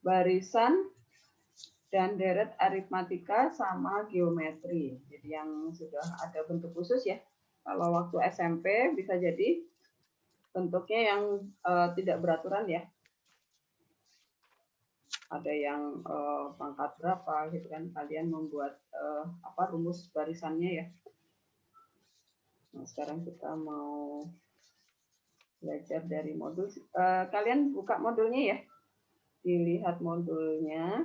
barisan dan deret aritmatika sama geometri. Jadi yang sudah ada bentuk khusus ya. Kalau waktu SMP bisa jadi bentuknya yang tidak beraturan ya. Ada yang pangkat berapa gitu kan, kalian membuat rumus barisannya ya. Nah, sekarang kita mau belajar dari modul. Kalian buka modulnya ya, dilihat modulnya.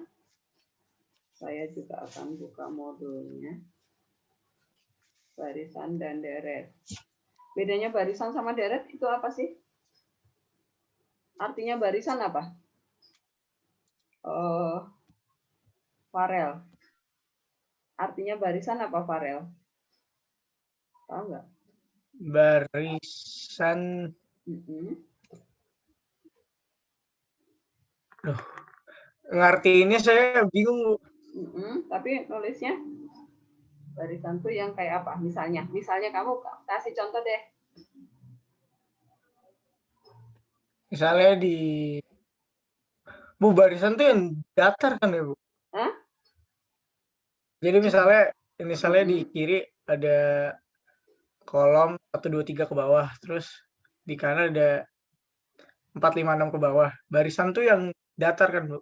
Saya juga akan buka modulnya. Barisan dan deret. Bedanya barisan sama deret itu apa sih? Artinya barisan apa? Farel. Artinya barisan apa, Farel? Tahu nggak? Barisan. Ngerti ini saya bingung. Tapi nulisnya barisan tuh yang kayak apa? Misalnya kamu kasih contoh deh. Misalnya Bu, barisan tuh yang datar kan ya, Bu? Hah? Jadi misalnya di kiri ada kolom 1, 2, 3 ke bawah, terus di kanan ada 4, 5, 6 ke bawah. Barisan tuh yang datar kan, Bu?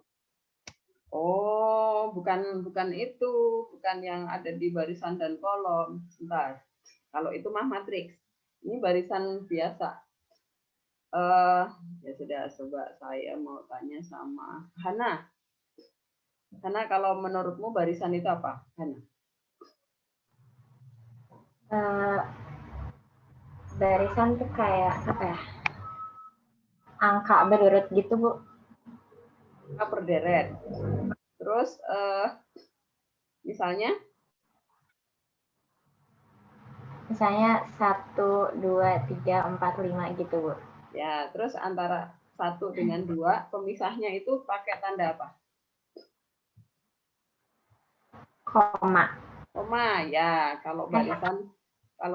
Oh, bukan itu, bukan yang ada di barisan dan kolom. Sebentar. Kalau itu mah matriks. Ini barisan biasa. Ya sudah, coba saya mau tanya sama Hana. Hana, kalau menurutmu barisan itu apa, Hana? Barisan tuh kayak apa ya? Angka berurut gitu, Bu. Angka berderet. Terus misalnya 1, 2, 3, 4, 5 gitu, Bu. Ya, terus antara 1 dengan 2, pemisahnya itu pakai tanda apa? Koma. Koma, ya. Kalau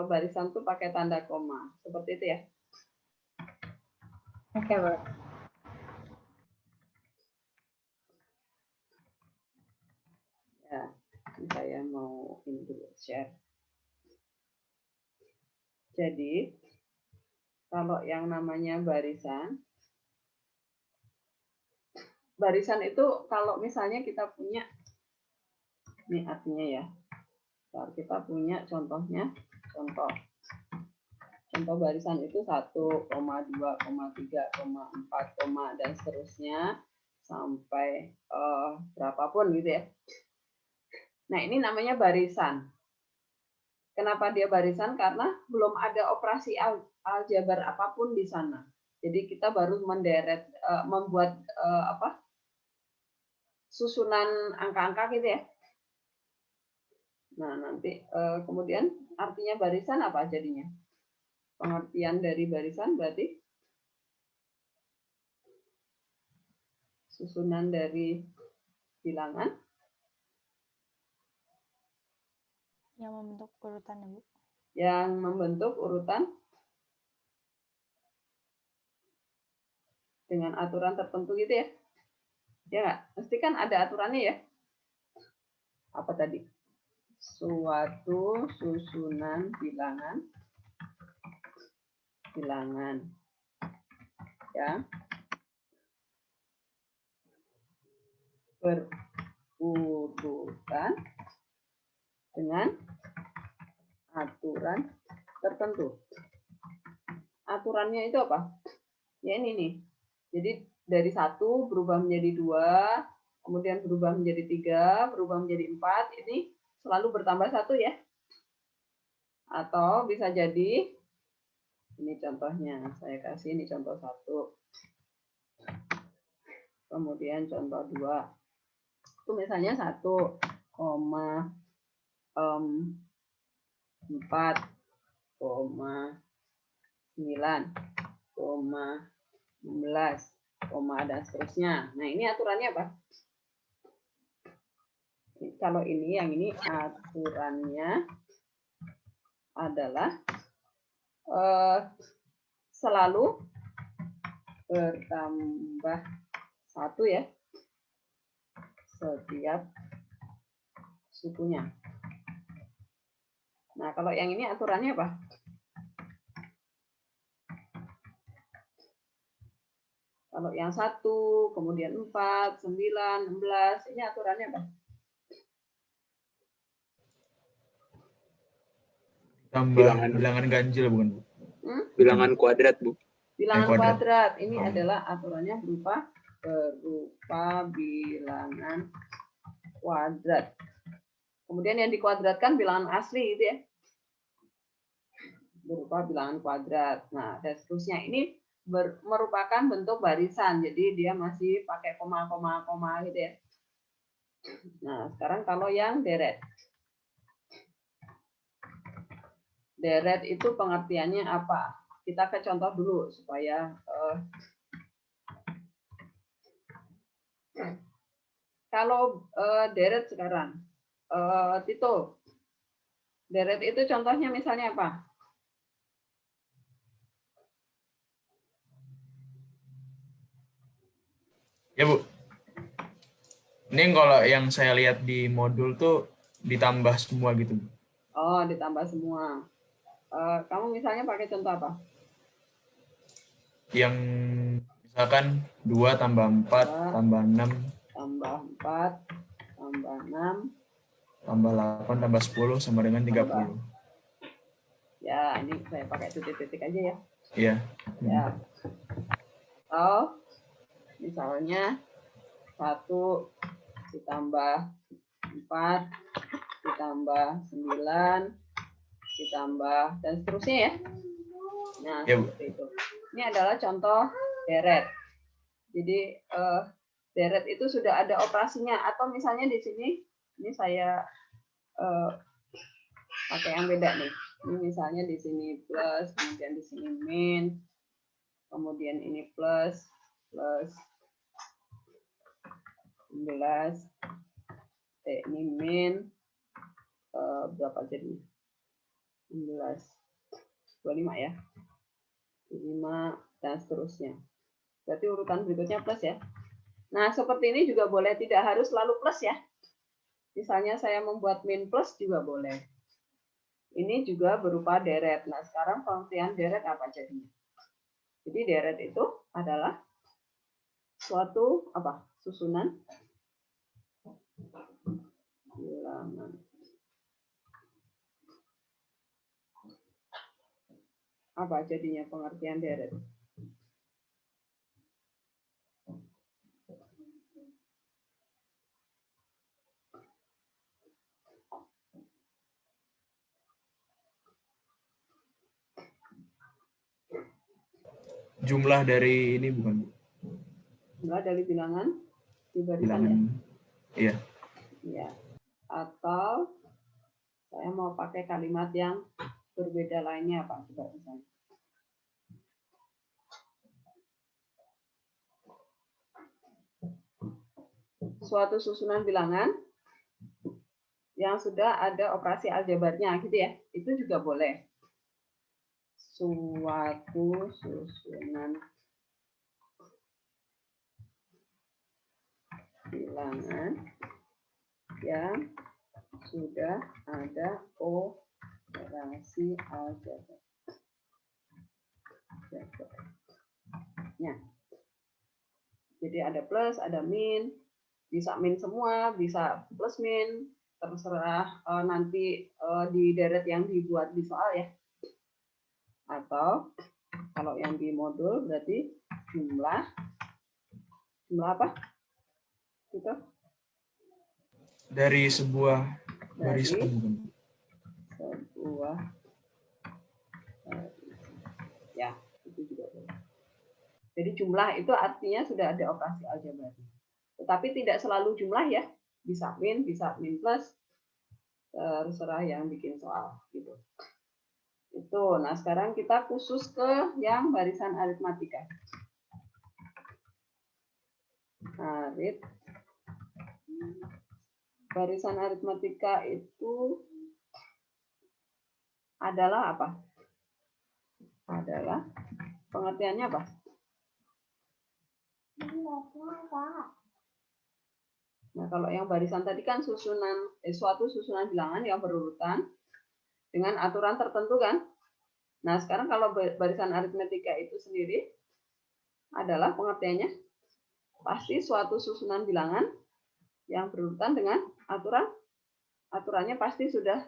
barisan tuh pakai tanda koma. Seperti itu ya. Oke, Bu. Ya, saya mau ini dulu share. Jadi, kalau yang namanya barisan itu kalau misalnya kita punya, ini artinya ya, kalau kita punya contohnya, contoh barisan itu 1, 2, 3, 4, dan seterusnya sampai berapapun gitu ya. Nah, ini namanya barisan. Kenapa dia barisan? Karena belum ada operasi aljabar apapun di sana. Jadi kita baru menderet, membuat susunan angka-angka gitu ya. Nah, nanti kemudian artinya barisan apa jadinya? Pengertian dari barisan berarti susunan dari bilangan yang membentuk urutan, Bu. Yang membentuk urutan dengan aturan tertentu gitu ya. Ya nggak? Mesti kan ada aturannya ya. Apa tadi? Suatu susunan bilangan ya berurutan dengan aturan tertentu. Aturannya itu apa? Ya ini nih. Jadi dari 1 berubah menjadi 2, kemudian berubah menjadi 3, berubah menjadi 4, ini selalu bertambah 1 ya. Atau bisa jadi, ini contohnya, saya kasih ini contoh 1. Kemudian contoh 2. Itu misalnya 1,4,9,16, dan seterusnya. Nah, ini aturannya apa? Kalau ini, yang ini aturannya adalah selalu bertambah 1 ya. setiap sukunya. Nah, kalau yang ini aturannya apa? Kalau yang 1, kemudian 4, 9, 16, ini aturannya apa? Tambah bilangan ganjil, bukan, Bu? Bilangan kuadrat, Bu. Bilangan kuadrat. kuadrat. Ini Oh. adalah aturannya berupa bilangan kuadrat. Kemudian yang dikuadratkan bilangan asli gitu ya. Berupa bilangan kuadrat. Nah, dan seterusnya ini merupakan bentuk barisan. Jadi dia masih pakai koma gitu ya. Nah, sekarang kalau yang deret. Deret itu pengertiannya apa? Kita ke contoh dulu supaya kalau deret sekarang, Tito, deret itu contohnya misalnya apa? Ya, Bu. Ini kalau yang saya lihat di modul tuh ditambah semua gitu, Bu. Oh, ditambah semua. Kamu misalnya pakai contoh apa? Yang misalkan 2 tambah 4 tambah 6 Tambah 4, tambah 6, tambah 8 tambah 10 sama dengan 30. Ya, ini saya pakai titik-titik aja ya. Iya. Ya. Atau misalnya 1 ditambah 4 ditambah 9 ditambah dan seterusnya ya. Nah, Ya, Bu. seperti itu. Ini adalah contoh deret. Jadi deret itu sudah ada operasinya atau misalnya di sini ini saya pakai yang beda nih. Ini misalnya di sini plus, kemudian di sini min, kemudian ini plus 11, ini min berapa jadi? 16, 25 ya. 5 dan seterusnya. Berarti urutan berikutnya plus ya. Nah, seperti ini juga boleh, tidak harus selalu plus ya. Misalnya saya membuat min plus juga boleh. Ini juga berupa deret. Nah, sekarang pengertian deret apa jadinya? Jadi deret itu adalah suatu apa? Susunan bilangan. Apa jadinya pengertian deret? Jumlah dari ini bukan, Bu? Jumlah dari bilangan di barisan Bilangan. ya? Iya. Ya. Atau saya mau pakai kalimat yang berbeda lainnya apa? Coba misalnya. Suatu susunan bilangan yang sudah ada operasi aljabarnya gitu ya. Itu juga boleh. Suatu susunan bilangan yang sudah ada operasi aljabarnya. Jadi ada plus, ada min, bisa min semua, bisa plus min, terserah nanti di deret yang dibuat di soal ya. Atau kalau yang di modul berarti jumlah apa? Itu Dari sebuah dari barisan, bukan? sebuah ya, itu juga boleh. Jadi jumlah itu artinya sudah ada operasi aljabar. Tetapi tidak selalu jumlah ya. Bisa min plus, terserah yang bikin soal gitu. Itu. Nah, sekarang kita khusus ke yang barisan aritmatika. Barisan aritmatika itu adalah apa? Adalah pengertiannya apa? Nah, kalau yang barisan tadi kan suatu susunan bilangan yang berurutan dengan aturan tertentu kan. Nah, sekarang kalau barisan aritmetika itu sendiri adalah pengertiannya pasti suatu susunan bilangan yang berurutan dengan aturannya pasti sudah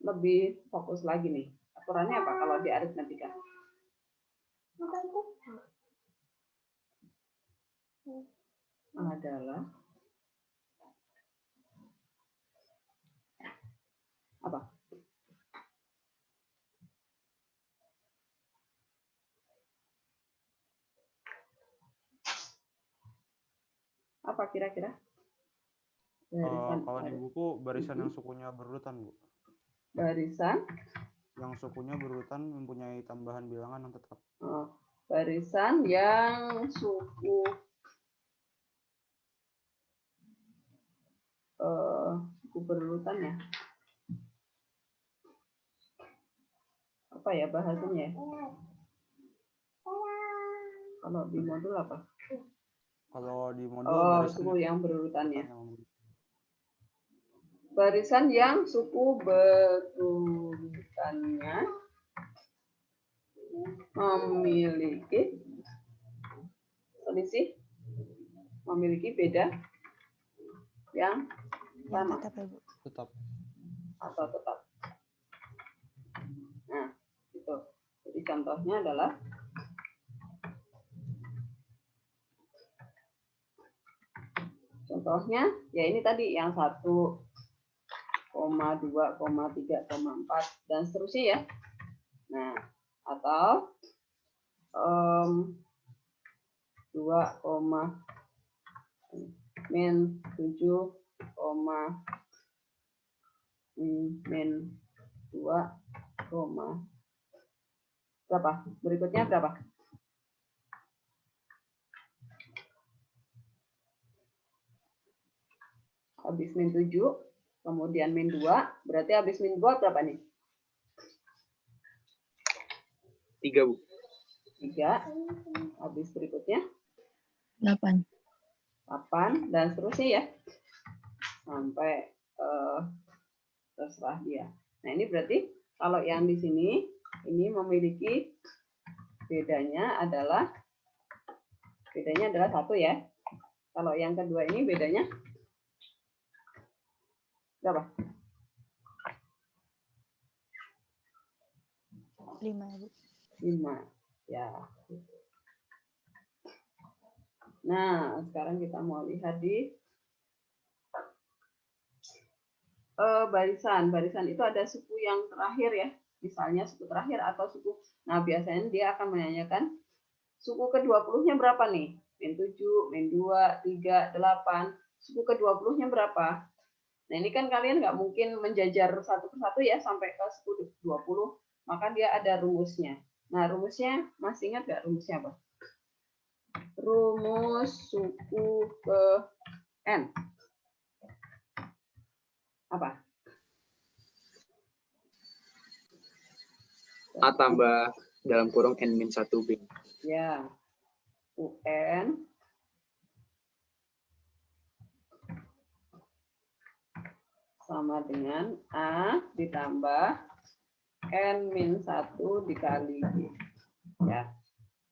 lebih fokus lagi nih. Aturannya apa kalau di aritmetika? Adalah apa? Apa kira-kira? Kalau di buku barisan yang sukunya berurutan, Bu. Barisan yang sukunya berurutan mempunyai tambahan bilangan yang tetap. Barisan yang suku berurutan ya. Apa ya bahasanya ya? Kalau di modul apa? Kalau di modul suku yang berurutannya. Barisan yang suku berurutannya memiliki selisih, memiliki beda yang sama tetap atau tetap. Nah, itu. Jadi contohnya adalah ya ini tadi yang 1, 2, 3, 4 dan seterusnya ya. Nah, atau 2, min 7, min 2, berapa? Berikutnya berapa? Habis min 7, kemudian min 2, berarti habis min 2 berapa nih? 3, Bu. 3. Habis berikutnya? 8. 8, dan seterusnya ya. Sampai terserah dia. Nah, ini berarti kalau yang di sini, ini memiliki bedanya adalah 1 ya. Kalau yang kedua ini bedanya berapa? 5. Ya. Nah, sekarang kita mau lihat di barisan. Barisan itu ada suku yang terakhir ya. Misalnya suku terakhir atau suku. Nah, biasanya dia akan menanyakan suku ke-20-nya berapa nih? Min 7, min 2, 3, 8. Suku ke-20-nya berapa? Nah, ini kan kalian nggak mungkin menjajar satu persatu ya sampai ke suku 20. Maka dia ada rumusnya. Nah, rumusnya masih ingat nggak rumusnya apa? Rumus suku ke N. Apa? A tambah dalam kurung N-1B. Ya. UN sama dengan A ditambah N-1 dikali G. Ya.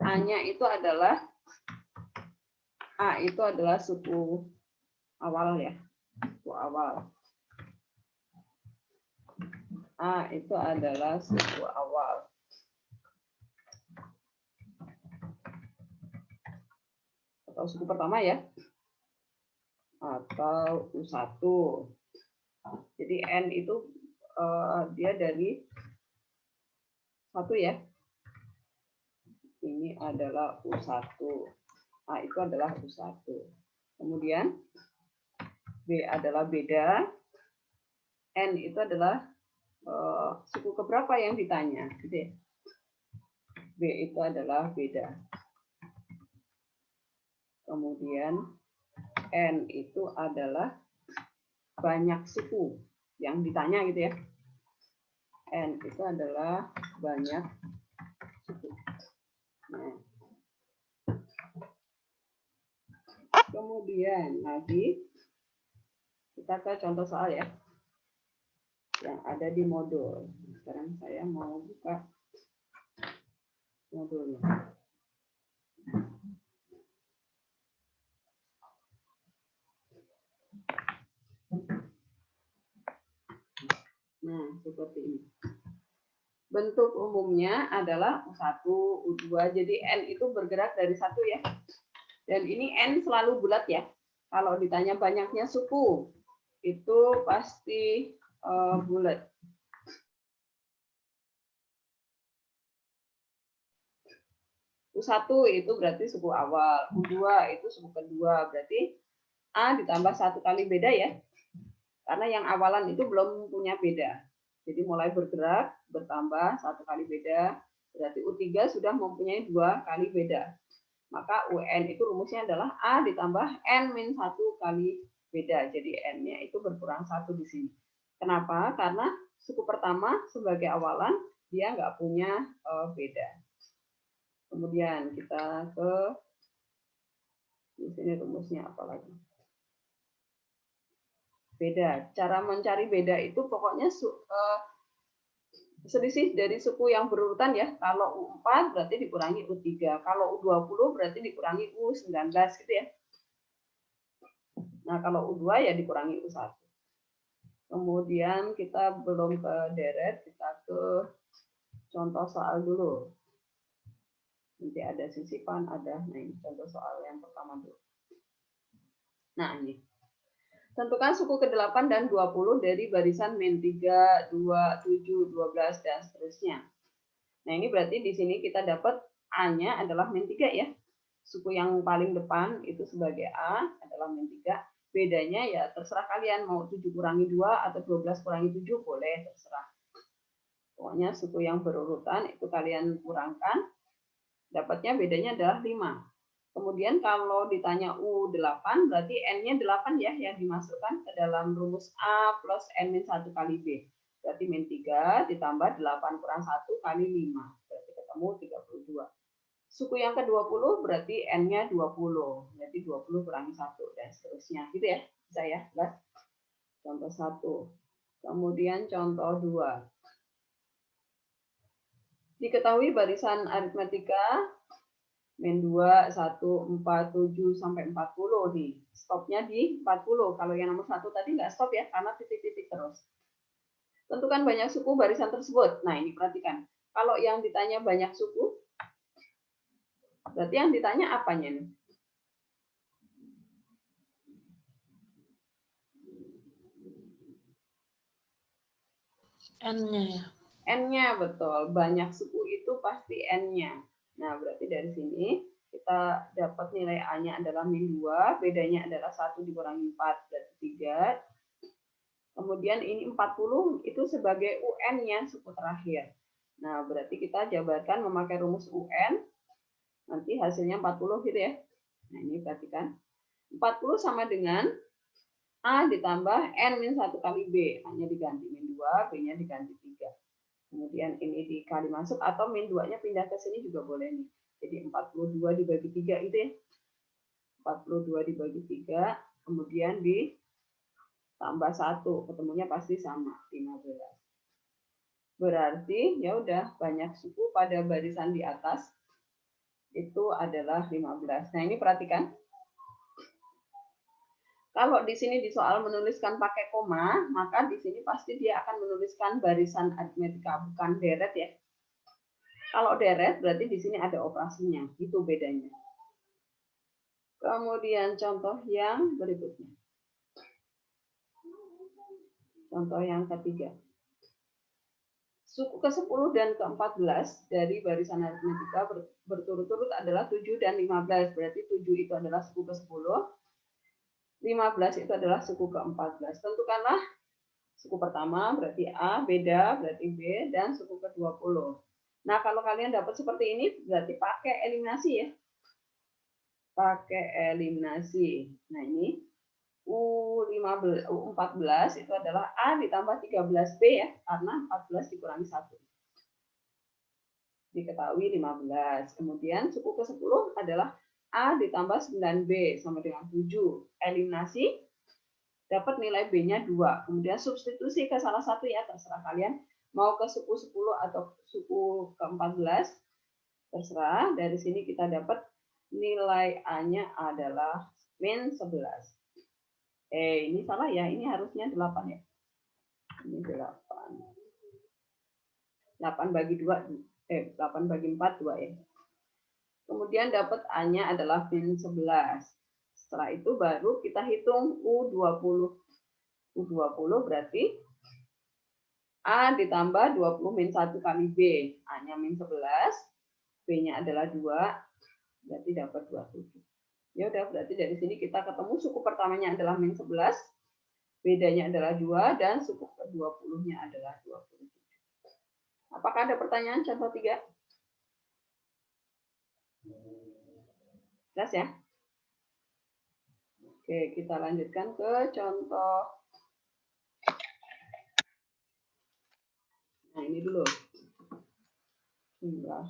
A-nya itu adalah suku awal ya. Suku awal. A itu adalah suku awal. Atau suku pertama ya. Atau U1. Jadi N itu dia dari 1 ya. Ini adalah U1. A itu adalah U1. Kemudian B adalah beda. N itu adalah suku keberapa yang ditanya, gitu ya. B itu adalah beda. Kemudian N itu adalah banyak suku yang ditanya gitu ya. N itu adalah banyak suku. Nah. Kemudian lagi kita ke contoh soal ya yang ada di modul. Sekarang saya mau buka modulnya. Nah, seperti ini. Bentuk umumnya adalah U1, U2. Jadi N itu bergerak dari 1 ya. Dan ini N selalu bulat ya. Kalau ditanya banyaknya suku, itu pasti bulat. U1 itu berarti suku awal. U2 itu suku kedua. Berarti A ditambah 1 kali beda ya. Karena yang awalan itu belum punya beda. Jadi mulai bergerak, bertambah 1 kali beda. Berarti U3 sudah mempunyai 2 kali beda. Maka UN itu rumusnya adalah A ditambah N-1 kali beda. Jadi N-nya itu berkurang 1 di sini. Kenapa? Karena suku pertama sebagai awalan, dia nggak punya beda. Kemudian kita ke di sini rumusnya apa lagi? Beda. Cara mencari beda itu pokoknya selisih dari suku yang berurutan ya. Kalau U4 berarti dikurangi U3. Kalau U20 berarti dikurangi U19 gitu ya. Nah, kalau U2 ya dikurangi U1. Kemudian kita belum ke deret, kita ke contoh soal dulu. Nanti ada sisipan, ada. Nah, ini contoh soal yang pertama dulu. Nah, ini. Tentukan suku ke-8 dan 20 dari barisan min 3, 2, 7, 12, dan seterusnya. Nah, ini berarti di sini kita dapat A-nya adalah min 3 ya. Suku yang paling depan itu sebagai A adalah min 3. Bedanya ya terserah kalian mau 7 kurangi 2 atau 12 kurangi 7 boleh, terserah. Pokoknya suku yang berurutan itu kalian kurangkan. Dapatnya bedanya adalah 5. Kemudian kalau ditanya U8 berarti N-nya 8 ya yang dimasukkan ke dalam rumus A plus N-1 kali B. Berarti min 3 ditambah 8 kurang 1 kali 5. Berarti ketemu 32. Suku yang ke-20 berarti N-nya 20. Berarti 20 kurangi 1 dan seterusnya. Gitu ya. Bisa ya? Jelas? Contoh 1. Kemudian contoh 2. Diketahui barisan aritmetika min 2, 1, 4, 7, sampai 40 nih. Stopnya di 40. Kalau yang nomor 1 tadi nggak stop ya, karena titik-titik terus. Tentukan banyak suku barisan tersebut. Nah, ini perhatikan. Kalau yang ditanya banyak suku, berarti yang ditanya apanya nih? N-nya ya. N-nya, betul. Banyak suku itu pasti N-nya. Nah, berarti dari sini kita dapat nilai A-nya adalah min 2, bedanya adalah 1 dikurangi 4, berarti 3. Kemudian ini 40 itu sebagai UN-nya suku terakhir. Nah, berarti kita jabarkan memakai rumus UN, nanti hasilnya 40 gitu ya. Nah, ini perhatikan. 40 sama dengan A ditambah N-1 kali B. A-nya diganti min 2, B-nya diganti 3. Kemudian ini dikali masuk atau min 2-nya pindah ke sini juga boleh nih. Jadi 42 dibagi 3 itu ya. 42 dibagi 3, kemudian ditambah 1, ketemunya pasti sama, 15. Berarti ya udah banyak suku pada barisan di atas itu adalah 15. Nah, ini perhatikan. Kalau di sini di soal menuliskan pakai koma, maka di sini pasti dia akan menuliskan barisan aritmetika, bukan deret ya. Kalau deret berarti di sini ada operasinya, itu bedanya. Kemudian contoh yang berikutnya. Contoh yang ketiga. Suku ke-10 dan ke-14 dari barisan aritmetika berturut-turut adalah 7 dan 15. Berarti 7 itu adalah suku ke-10. 15 itu adalah suku ke-14. Tentukanlah suku pertama berarti A, beda berarti B, dan suku ke-20. Nah, kalau kalian dapat seperti ini berarti pakai eliminasi ya. Pakai eliminasi. Nah, ini U14 itu adalah A ditambah 13B ya, karena 14 dikurangi 1. Diketahui 15. Kemudian suku ke-10 adalah A ditambah 9B sama dengan 7. Eliminasi, dapat nilai B-nya 2. Kemudian substitusi ke salah satu ya, terserah kalian. Mau ke suku 10 atau suku ke-14, terserah. Dari sini kita dapat nilai A-nya adalah min 11. Ini salah ya, ini harusnya 8 ya. Ini 8. 8 bagi 2, 8 bagi 4, 2 ya. Kemudian dapat A-nya adalah min 11. Setelah itu baru kita hitung U20. U20 berarti A ditambah 20 min 1 kali B. A-nya min 11, B-nya adalah 2, berarti dapat 27. Ya udah, berarti dari sini kita ketemu suku pertamanya adalah min 11, bedanya adalah 2, dan suku ke-20-nya adalah 27. Apakah ada pertanyaan contoh 3? Jelas ya? Oke, kita lanjutkan ke contoh. Nah, ini dulu. Jumlah.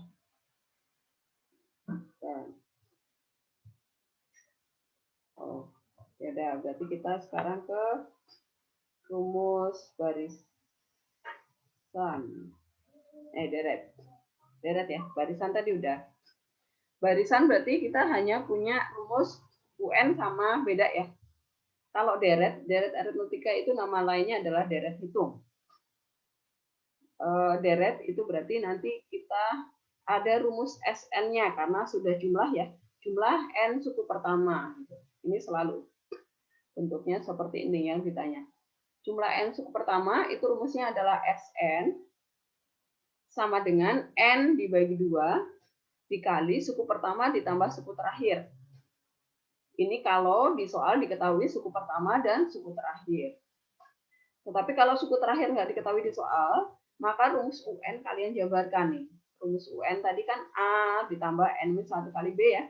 Oh, ya udah, berarti kita sekarang ke rumus barisan. Deret. Deret ya, barisan tadi udah. Barisan berarti kita hanya punya rumus UN sama beda ya. Kalau deret aritmetika itu nama lainnya adalah deret hitung. Deret itu berarti nanti kita ada rumus SN-nya karena sudah jumlah ya. Jumlah N suku pertama. Ini selalu bentuknya seperti ini yang ditanya. Jumlah N suku pertama itu rumusnya adalah SN sama dengan N dibagi 2 dikali suku pertama ditambah suku terakhir. Ini kalau di soal diketahui suku pertama dan suku terakhir. Tetapi kalau suku terakhir nggak diketahui di soal, maka rumus UN kalian jabarkan nih. Rumus UN tadi kan A ditambah N-1 kali B ya.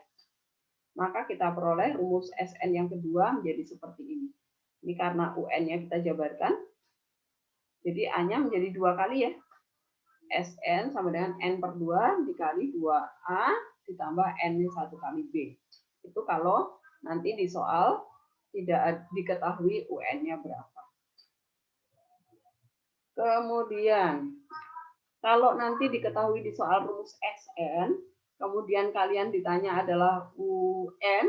Maka kita peroleh rumus SN yang kedua menjadi seperti ini. Ini karena UN-nya kita jabarkan. Jadi A-nya menjadi 2 kali ya. SN sama dengan N per 2 dikali 2A ditambah N-1 kali B. Itu kalau nanti di soal tidak diketahui UN-nya berapa. Kemudian, kalau nanti diketahui di soal rumus SN, kemudian kalian ditanya adalah UN,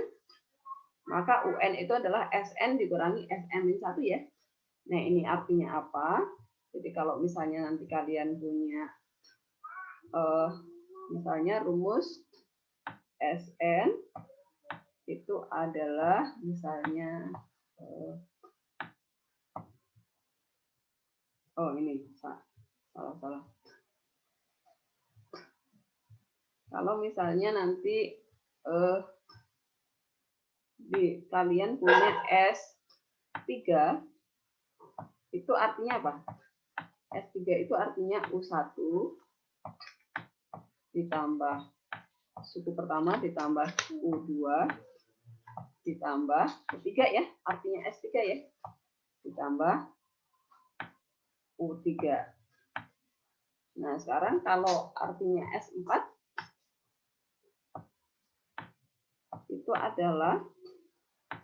maka UN itu adalah SN dikurangi SN-1 ya. Nah, ini artinya apa? Jadi kalau misalnya nanti kalian punya misalnya rumus SN itu adalah misalnya ini salah. Kalau misalnya nanti kalian punya S3 itu artinya apa? S3 itu artinya U1 ditambah suku pertama ditambah U2 ditambah ketiga ya, artinya S3 ya, ditambah U3. Nah, sekarang kalau artinya S4 itu adalah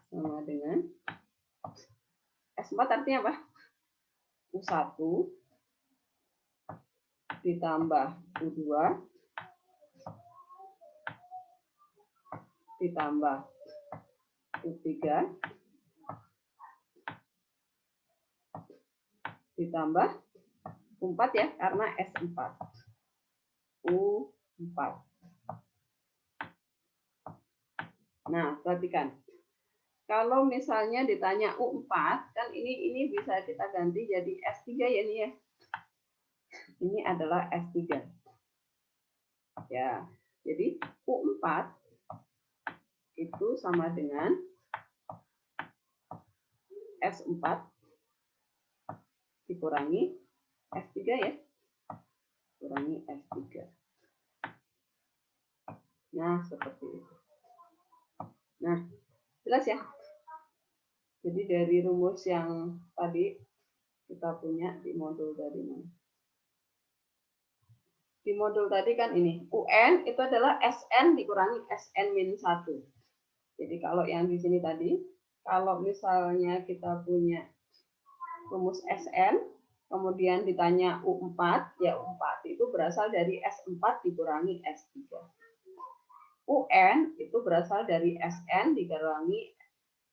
sama dengan S4 artinya apa? U1 ditambah U2 ditambah U3 ditambah U4 ya, karena S4. U4. Nah, perhatikan. Kalau misalnya ditanya U4, kan ini bisa kita ganti jadi S3 ya nih ya. Ini adalah S3. Ya, jadi U4 itu sama dengan S4 dikurangi S3 ya. Kurangi S3. Nah, seperti itu. Nah, jelas ya? Jadi dari rumus yang tadi kita punya di modul dari mana? Di modul tadi kan ini, UN itu adalah SN dikurangi SN-1. Jadi kalau yang di sini tadi, kalau misalnya kita punya rumus SN, kemudian ditanya U4, ya U4 itu berasal dari S4 dikurangi S3. UN itu berasal dari SN dikurangi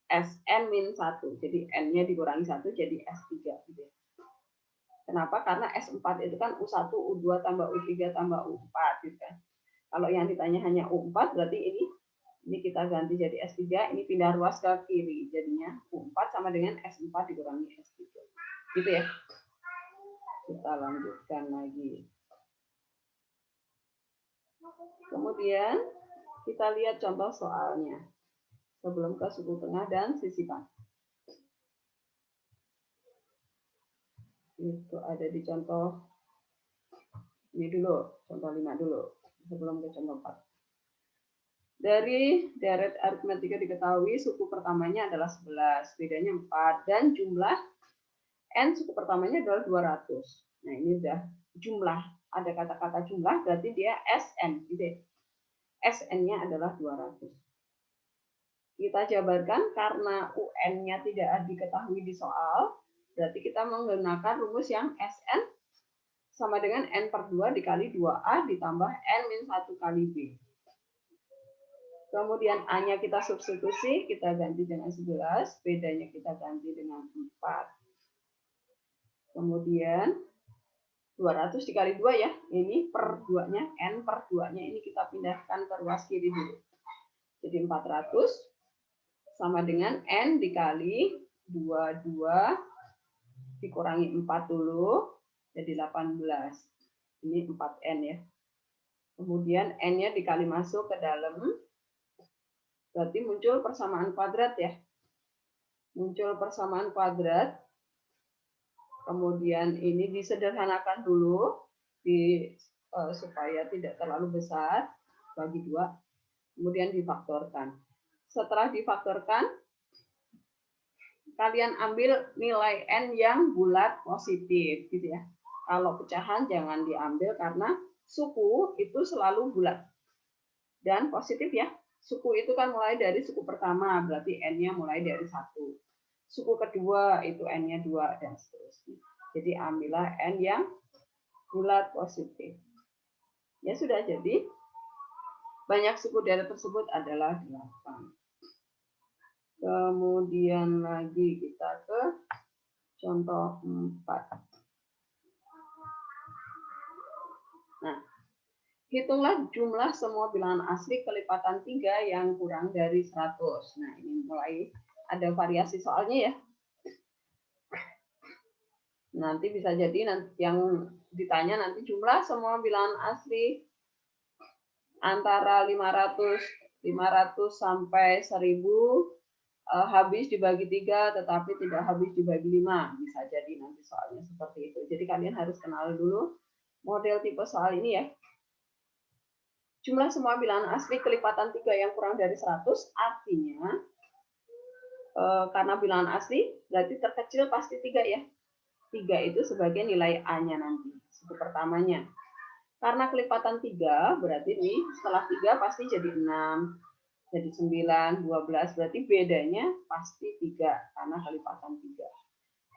SN-1. Jadi N-nya dikurangi 1 jadi S3. Gitu. Kenapa? Karena S4 itu kan U1, U2 tambah U3 tambah U4. Gitu kan. Kalau yang ditanya hanya U4, berarti ini kita ganti jadi S3, ini pindah ruas ke kiri. Jadinya U4 sama dengan S4 dikurangi S3. Gitu ya. Kita lanjutkan lagi. Kemudian kita lihat contoh soalnya. Sebelum ke suku tengah dan sisipan. Itu ada di contoh ini dulu, contoh 5 dulu, sebelum ke contoh 4. Dari deret aritmatika diketahui suku pertamanya adalah 11, bedanya 4, dan jumlah N suku pertamanya adalah 200. Nah ini udah jumlah, ada kata-kata jumlah, berarti dia SN, gitu. SN-nya adalah 200. Kita jabarkan karena UN-nya tidak diketahui di soal, berarti kita menggunakan rumus yang SN sama dengan N/2 dikali 2A ditambah N-1 kali B. Kemudian A-nya kita substitusi, kita ganti dengan 11, bedanya kita ganti dengan 4. Kemudian 200 dikali 2 ya, ini per 2-nya, N/2-nya ini kita pindahkan ke ruas kiri dulu. Jadi 400 sama dengan N dikali 22 dikurangi 4 dulu, jadi 18. Ini 4N ya. Kemudian N-nya dikali masuk ke dalam, berarti muncul persamaan kuadrat ya. Muncul persamaan kuadrat, kemudian ini disederhanakan dulu, supaya tidak terlalu besar, bagi 2, kemudian difaktorkan. Setelah difaktorkan, kalian ambil nilai N yang bulat positif, gitu ya. Kalau pecahan jangan diambil karena suku itu selalu bulat dan positif ya. Suku itu kan mulai dari suku pertama, berarti N-nya mulai dari 1. Suku kedua itu N-nya 2 dan seterusnya. Jadi ambillah N yang bulat positif. Ya sudah, jadi banyak suku deret tersebut adalah 8. Kemudian lagi kita ke contoh 4. Nah, hitunglah jumlah semua bilangan asli kelipatan 3 yang kurang dari 100. Nah, ini mulai ada variasi soalnya ya. Nanti bisa jadi yang ditanya nanti jumlah semua bilangan asli antara 500 sampai 1000 habis dibagi 3 tetapi tidak habis dibagi 5. Bisa jadi nanti soalnya seperti itu. Jadi kalian harus kenal dulu model tipe soal ini ya. Jumlah semua bilangan asli kelipatan 3 yang kurang dari 100 artinya karena bilangan asli berarti terkecil pasti 3 ya. 3 itu sebagai nilai A-nya nanti, suku pertamanya. Karena kelipatan 3 berarti ini setelah 3 pasti jadi 6. Jadi 9, 12, berarti bedanya pasti 3, karena kelipatan 3.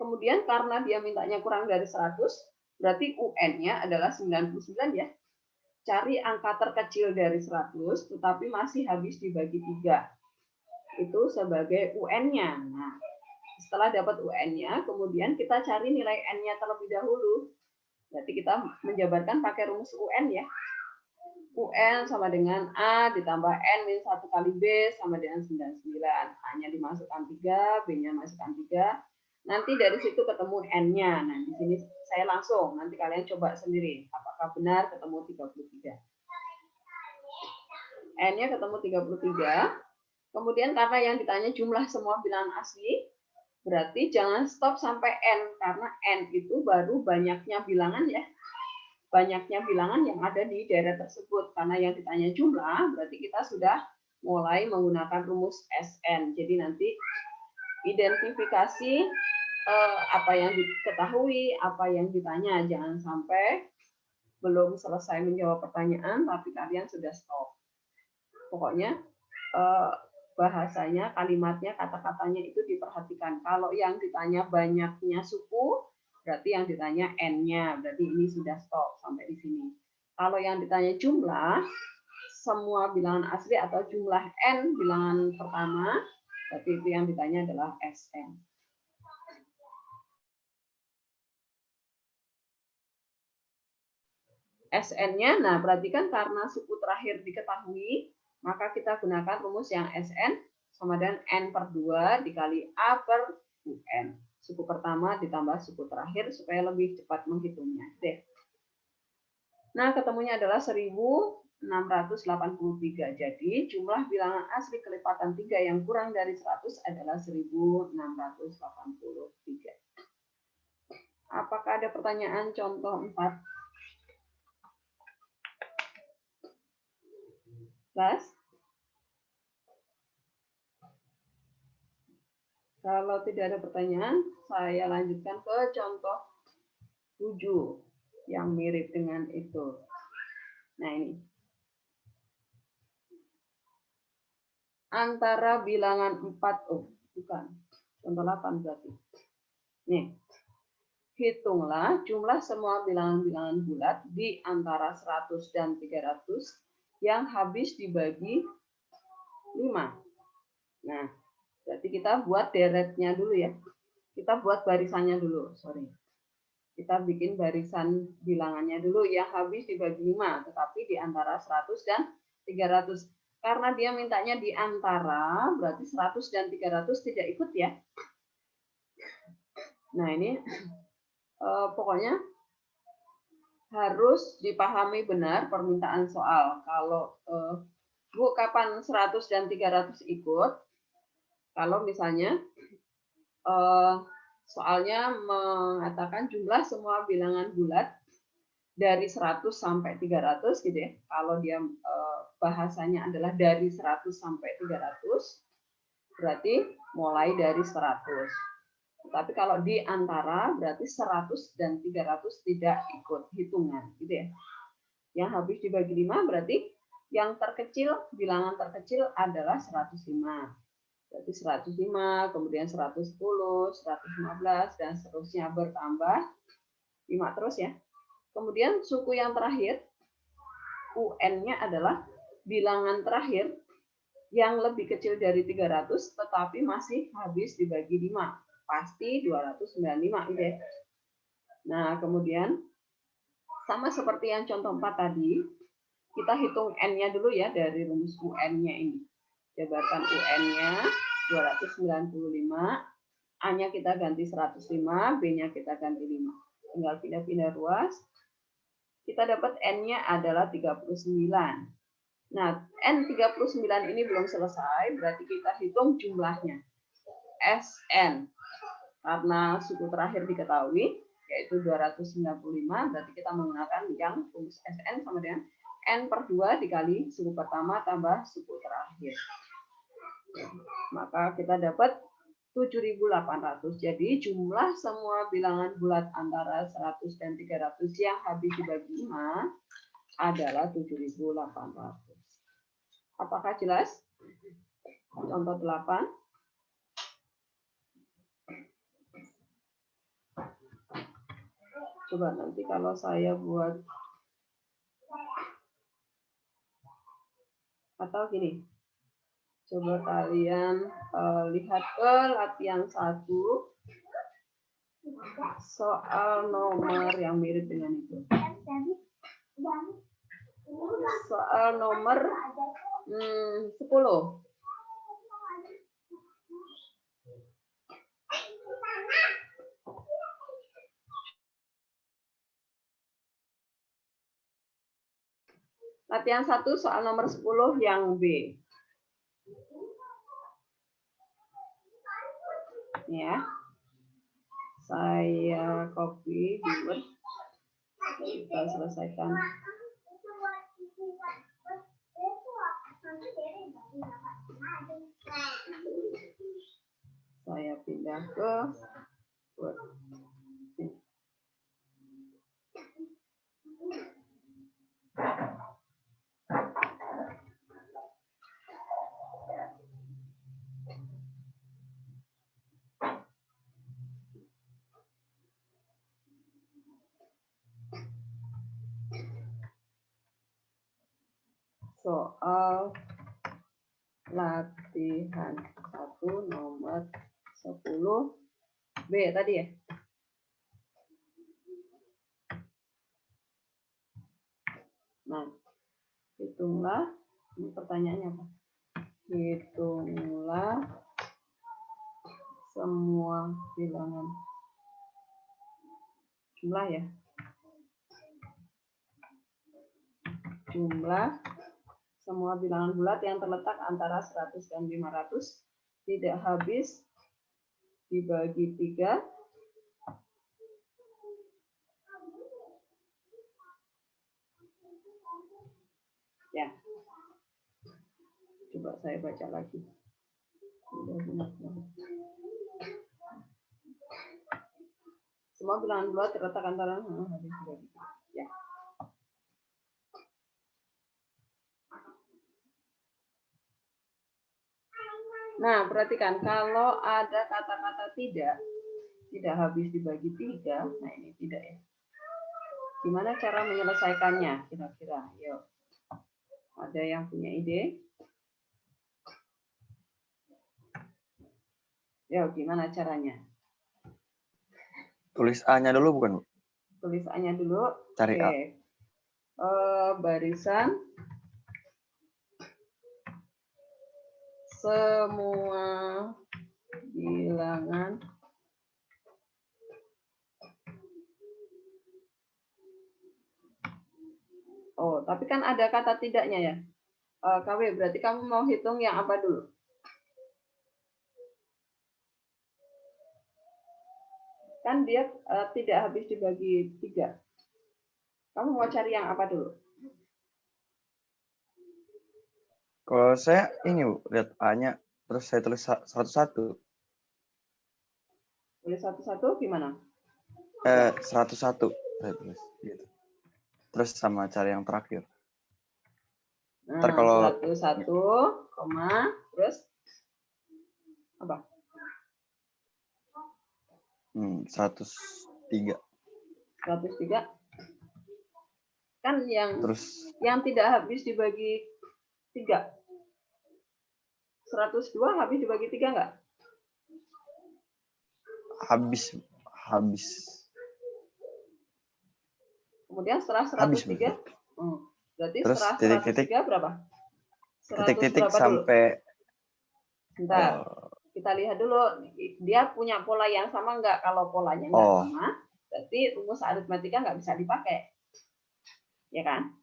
Kemudian karena dia mintanya kurang dari 100, berarti UN-nya adalah 99 ya. Cari angka terkecil dari 100, tetapi masih habis dibagi 3. Itu sebagai UN-nya. Nah, setelah dapat UN-nya, kemudian kita cari nilai N-nya terlebih dahulu. Berarti kita menjabarkan pakai rumus UN ya. UN sama dengan A ditambah N-1 kali B sama dengan 99. A-nya dimasukkan 3, B-nya masukkan 3. Nanti dari situ ketemu N-nya. Nah, di sini saya langsung. Nanti kalian coba sendiri. Apakah benar ketemu 33. N-nya ketemu 33. Kemudian karena yang ditanya jumlah semua bilangan asli, berarti jangan stop sampai N. Karena N itu baru banyaknya bilangan ya. Banyaknya bilangan yang ada di daerah tersebut. Karena yang ditanya jumlah, berarti kita sudah mulai menggunakan rumus SN. Jadi nanti identifikasi apa yang diketahui, apa yang ditanya. Jangan sampai belum selesai menjawab pertanyaan, tapi kalian sudah stop. Pokoknya bahasanya, kalimatnya, kata-katanya itu diperhatikan. Kalau yang ditanya banyaknya suku, berarti yang ditanya N-nya, berarti ini sudah stop sampai di sini. Kalau yang ditanya jumlah, semua bilangan asli atau jumlah N bilangan pertama, berarti itu yang ditanya adalah SN. SN-nya, nah perhatikan karena suku terakhir diketahui, maka kita gunakan rumus yang SN sama dengan N per 2 dikali A per UN. Suku pertama ditambah suku terakhir supaya lebih cepat menghitungnya. Deh. Nah, ketemunya adalah 1683. Jadi, jumlah bilangan asli kelipatan 3 yang kurang dari 100 adalah 1683. Apakah ada pertanyaan contoh 4? Kelas? Kalau tidak ada pertanyaan, saya lanjutkan ke contoh 7 yang mirip dengan itu. Nah, ini. Antara bilangan 4, bukan. Contoh 8 berarti. Nih. Hitunglah jumlah semua bilangan-bilangan bulat di antara 100 dan 300 yang habis dibagi 5. Nah, berarti kita buat deretnya dulu ya. Kita buat barisannya dulu, sorry. Kita bikin barisan bilangannya dulu yang habis dibagi 5, tetapi di antara 100 dan 300. Karena dia mintanya di antara, berarti 100 dan 300 tidak ikut ya. Nah, ini pokoknya harus dipahami benar permintaan soal. Kalau Bu, kapan 100 dan 300 ikut? Kalau misalnya soalnya mengatakan jumlah semua bilangan bulat dari 100 sampai 300 gitu ya. Kalau dia bahasanya adalah dari 100 sampai 300, berarti mulai dari 100. Tapi kalau di antara berarti 100 dan 300 tidak ikut hitungan gitu ya. Yang habis dibagi 5 berarti yang terkecil, bilangan terkecil adalah 105. Berarti 105, kemudian 110, 115 dan seterusnya bertambah 5 terus ya. Kemudian suku yang terakhir UN-nya adalah bilangan terakhir yang lebih kecil dari 300 tetapi masih habis dibagi 5. Pasti 295 gitu ya. Nah, kemudian sama seperti yang contoh 4 tadi, kita hitung N-nya dulu ya dari rumus UN-nya ini. Jabarkan UN-nya 295, A-nya kita ganti 105, B-nya kita ganti 5. Tinggal pindah-pindah ruas. Kita dapat N-nya adalah 39. Nah, N39 ini belum selesai, berarti kita hitung jumlahnya. SN. Karena suku terakhir diketahui, yaitu 295, berarti kita menggunakan yang rumus SN sama dengan N per 2 dikali suku pertama tambah suku terakhir. Maka kita dapat 7.800. Jadi jumlah semua bilangan bulat antara 100 dan 300 yang habis dibagi 5 adalah 7.800. Apakah jelas? Contoh 8. Coba nanti kalau saya buat atau gini, coba kalian lihat ke latihan 1 soal nomor yang mirip dengan itu. Soal nomor 10. Latihan 1 soal nomor 10 yang B. Ya. Saya copy di Word. Kita selesaikan. Saya pindah ke Word. soal latihan 1 nomor 10B tadi ya. Nah, hitunglah, ini pertanyaannya apa? Hitunglah semua bilangan jumlah ya. Jumlah semua bilangan bulat yang terletak antara 100 dan 500 tidak habis dibagi 3 ya. Coba saya baca lagi. Semua bilangan bulat terletak antara ya. Nah, perhatikan kalau ada kata-kata tidak habis dibagi 3, nah ini tidak ya. Gimana cara menyelesaikannya kira-kira? Yuk. Ada yang punya ide? Yuk, gimana caranya? Tulis A-nya dulu bukan, Bu? Tulis A-nya dulu. Cari A. Barisan semua bilangan tapi kan ada kata tidaknya ya. KW, berarti kamu mau hitung yang apa dulu? Kan dia tidak habis dibagi 3. Kamu mau cari yang apa dulu? Kalau saya ini, Bu, lihat A-nya, terus saya tulis satu-satu. Tulis satu-satu gimana? 101 saya tulis gitu. Terus sama cari yang terakhir. Nah, Ntar kalau 101, terus apa? 103. 103. Kan Terus yang tidak habis dibagi 3. 102 habis dibagi 3 enggak? habis. Kemudian setelah Habis, 103, berarti terus setelah titik-titik 103 berapa? 100 titik-titik berapa sampai dulu? Bentar, kita lihat dulu. Dia punya pola yang sama enggak? Kalau polanya enggak sama, berarti rumus aritmatika enggak bisa dipakai. Ya kan?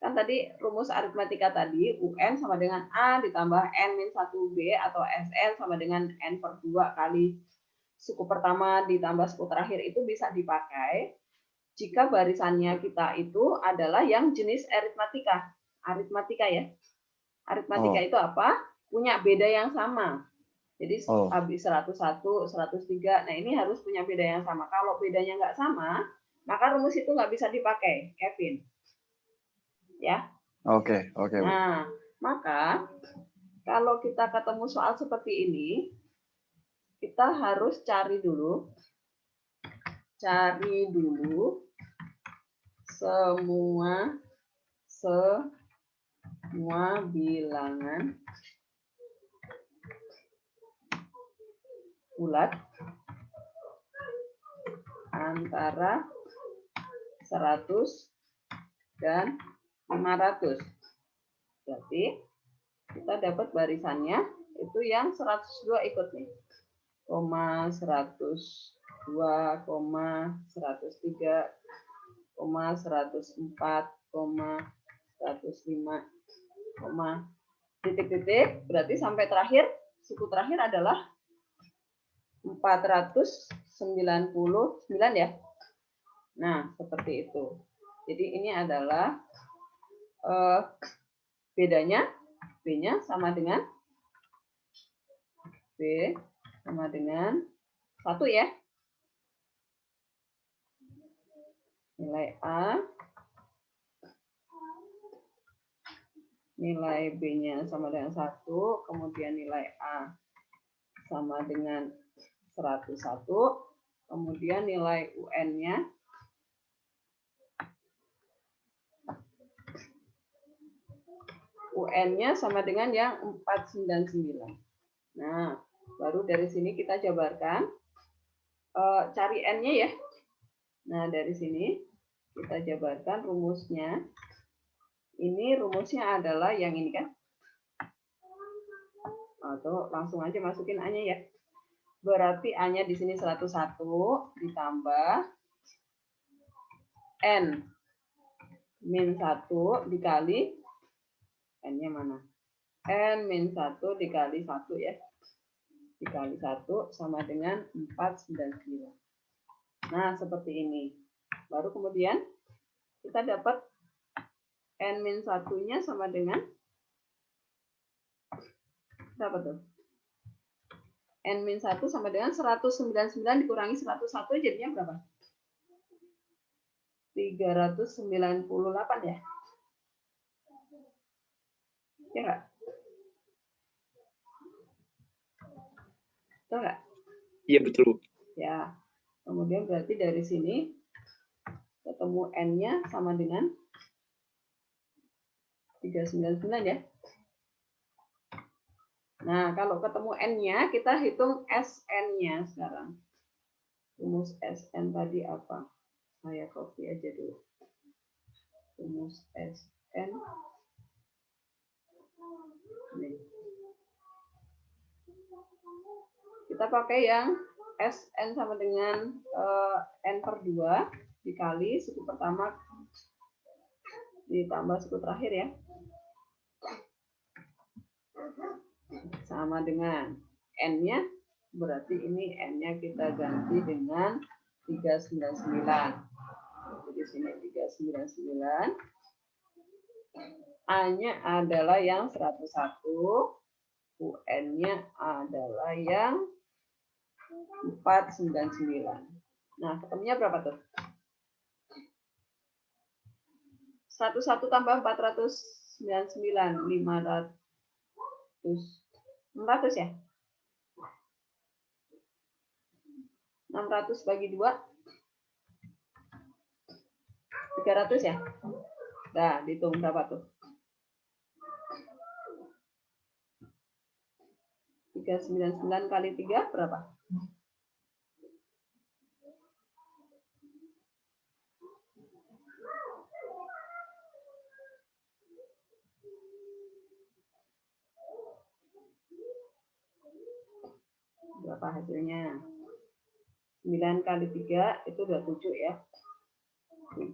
Kan tadi rumus aritmatika tadi UN sama dengan A ditambah N-1B atau SN sama dengan N/2 kali suku pertama ditambah suku terakhir itu bisa dipakai jika barisannya kita itu adalah yang jenis aritmatika. Aritmatika ya. Aritmatika itu apa? Punya beda yang sama. Jadi habis 101, 103. Nah, ini harus punya beda yang sama. Kalau bedanya nggak sama, maka rumus itu nggak bisa dipakai, Kevin. Ya. Oke. Nah, maka kalau kita ketemu soal seperti ini, kita harus cari dulu semua bilangan bulat antara 100 dan 500. Berarti kita dapat barisannya itu yang 102 ikut nih. 102, 103, 104, 105, titik-titik, berarti sampai terakhir, suku terakhir adalah 499 ya. Nah, seperti itu. Jadi ini adalah bedanya, B-nya sama dengan B sama dengan 1 ya. Nilai A, nilai B-nya sama dengan 1, kemudian nilai A sama dengan 101, kemudian nilai UN-nya UN-nya sama dengan yang 499. Nah, baru dari sini kita jabarkan. Cari N-nya ya. Nah, dari sini kita jabarkan rumusnya. Ini rumusnya adalah yang ini kan. Atau langsung aja masukin A-nya ya. Berarti A-nya di sini 101 ditambah N min 1 dikali N-nya mana? N min 1 dikali 1 ya. Dikali 1 sama dengan 499. Nah, seperti ini. Baru kemudian kita dapat N min 1-nya sama dengan berapa tuh? N min 1 sama dengan 199 dikurangi 101 jadinya berapa? 398 ya? Ya nggak? Betul nggak? Iya betul, Bu. Ya. Kemudian berarti dari sini ketemu N-nya sama dengan 399 ya. Nah, kalau ketemu N-nya, kita hitung SN-nya sekarang. Rumus SN tadi apa? Saya copy aja dulu. Rumus SN. Nih. Kita pakai yang SN sama dengan N per 2 dikali suku pertama ditambah suku terakhir ya. Sama dengan N-nya, berarti ini N-nya kita ganti dengan 399. Jadi sini 399. A-nya adalah yang 101, UN-nya adalah yang 499. Nah, ketemunya berapa tuh? 101 tambah 499, 600 ya? 600 bagi 2, 300 ya? Nah, dihitung berapa tuh? 399 kali 3 berapa? Berapa hasilnya? 9 kali 3 itu 27 ya. 7,